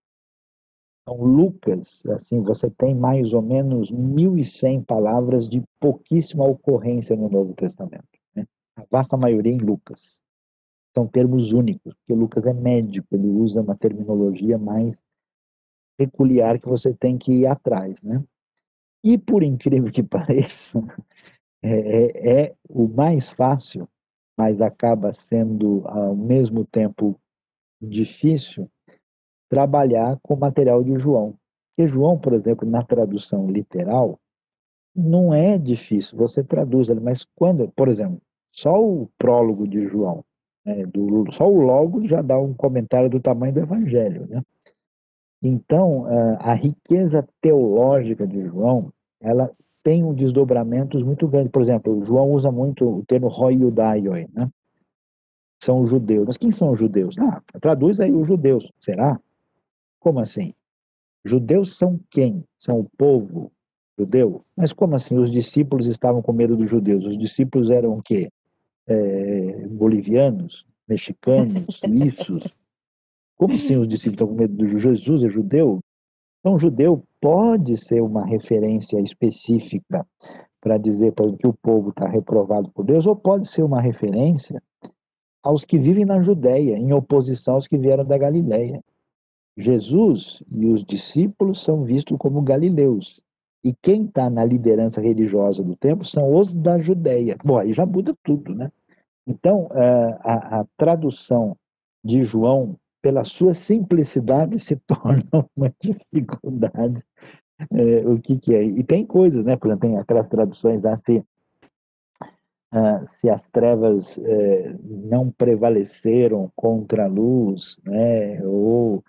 Então, Lucas, assim, você tem mais ou menos 1.100 palavras de pouquíssima ocorrência no Novo Testamento, né? A vasta maioria em Lucas. São termos únicos, porque Lucas é médico, ele usa uma terminologia mais peculiar que você tem que ir atrás, né? E por incrível que pareça, é o mais fácil, mas acaba sendo ao mesmo tempo difícil trabalhar com o material de João. Porque João, por exemplo, na tradução literal, não é difícil, você traduz ele, mas quando, por exemplo, só o prólogo de João, só o logo já dá um comentário do tamanho do evangelho, né? Então, a riqueza teológica de João, ela tem um desdobramentos muito grande. Por exemplo, João usa muito o termo Hoi Iudaioi, né? São os judeus. Mas quem são os judeus? Traduz aí os judeus. Será? Como assim? Judeus são quem? São o povo judeu? Mas como assim? Os discípulos estavam com medo dos judeus. Os discípulos eram o quê? Bolivianos, mexicanos, suíços? Como assim os discípulos estão com medo do Jesus é judeu? Então, judeu pode ser uma referência específica para dizer para que o povo está reprovado por Deus, ou pode ser uma referência aos que vivem na Judéia, em oposição aos que vieram da Galiléia. Jesus e os discípulos são vistos como galileus. E quem está na liderança religiosa do templo são os da Judéia. Bom, aí já muda tudo, né? Então, a tradução de João, pela sua simplicidade, se torna uma dificuldade. O que é? E tem coisas, né? Por exemplo, tem aquelas traduções assim, se as trevas não prevaleceram contra a luz, né? Ou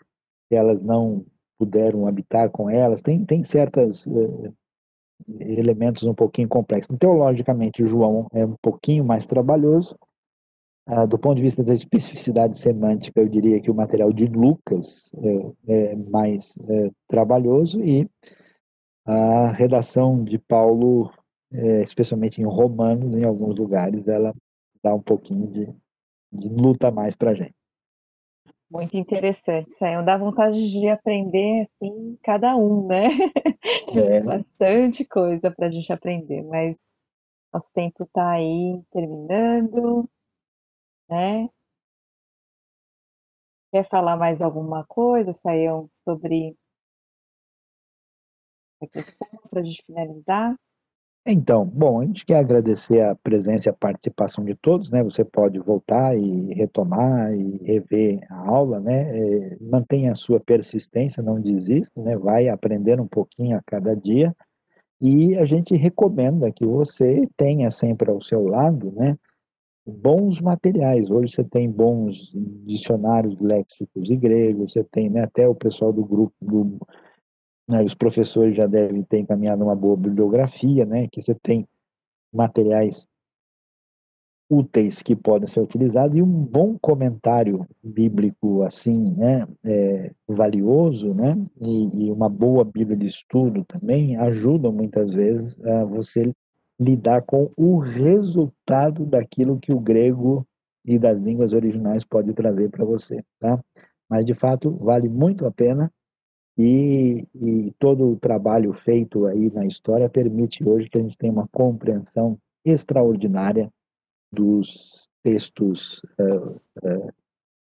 se elas não puderam habitar com elas, tem certos elementos um pouquinho complexos. Então, teologicamente, João é um pouquinho mais trabalhoso. Do ponto de vista da especificidade semântica, eu diria que o material de Lucas é mais trabalhoso, e a redação de Paulo, especialmente em Romanos, em alguns lugares, ela dá um pouquinho de luta mais para a gente. Muito interessante, Sayão. Dá vontade de aprender, assim, cada um, né? Bastante coisa para a gente aprender, mas nosso tempo está aí terminando, né? Quer falar mais alguma coisa, Sayão, sobre a questão para a gente finalizar? Então, bom, a gente quer agradecer a presença e a participação de todos, né? Você pode voltar e retomar e rever a aula, né? Mantenha a sua persistência, não desista, né? Vai aprendendo um pouquinho a cada dia, e a gente recomenda que você tenha sempre ao seu lado, né, bons materiais. Hoje você tem bons dicionários léxicos e gregos, você tem, né, até o pessoal do grupo né, os professores já devem ter encaminhado uma boa bibliografia, né, que você tem materiais úteis que podem ser utilizados, e um bom comentário bíblico assim, né, valioso, né, e uma boa Bíblia de estudo também ajudam muitas vezes a você lidar com o resultado daquilo que o grego e das línguas originais pode trazer para você, tá? Mas de fato vale muito a pena, e todo o trabalho feito aí na história permite hoje que a gente tenha uma compreensão extraordinária dos textos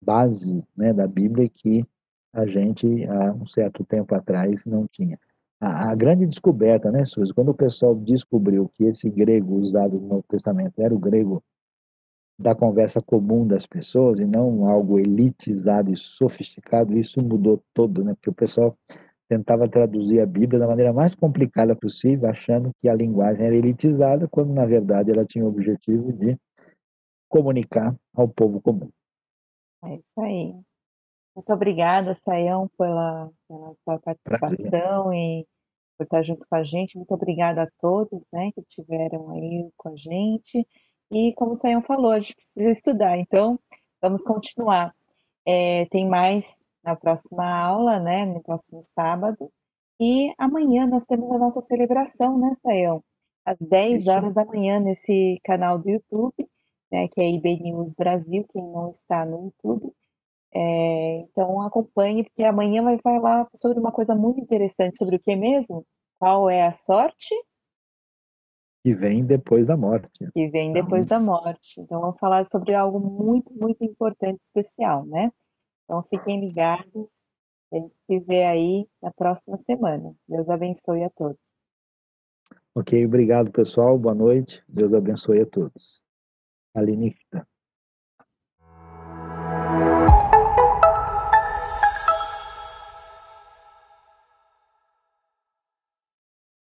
base, né, da Bíblia, que a gente, há um certo tempo atrás, não tinha. A grande descoberta, né, Suzy, quando o pessoal descobriu que esse grego usado no Novo Testamento era o grego da conversa comum das pessoas e não algo elitizado e sofisticado, isso mudou todo, né, porque o pessoal tentava traduzir a Bíblia da maneira mais complicada possível, achando que a linguagem era elitizada, quando na verdade ela tinha o objetivo de comunicar ao povo comum. É isso aí. Muito obrigada, Sayão, pela sua Prazer. participação e por estar junto com a gente. Muito obrigada a todos, né, que estiveram aí com a gente. E como o Sayão falou, a gente precisa estudar, então vamos continuar. Tem mais na próxima aula, né, no próximo sábado. E amanhã nós temos a nossa celebração, né, Sayão? Às 10 Isso. horas da manhã, nesse canal do YouTube, né, que é IB News Brasil, quem não está no YouTube. Então acompanhe, porque amanhã vai falar sobre uma coisa muito interessante. Sobre o que mesmo? Qual é a sorte Que vem depois da morte. que vem depois Então, da morte? Então vamos falar sobre algo muito, muito importante, especial, né? Então fiquem ligados. A gente se vê aí na próxima semana. Deus abençoe a todos. ok, obrigado, pessoal. Boa noite. Deus abençoe a todos. Aline.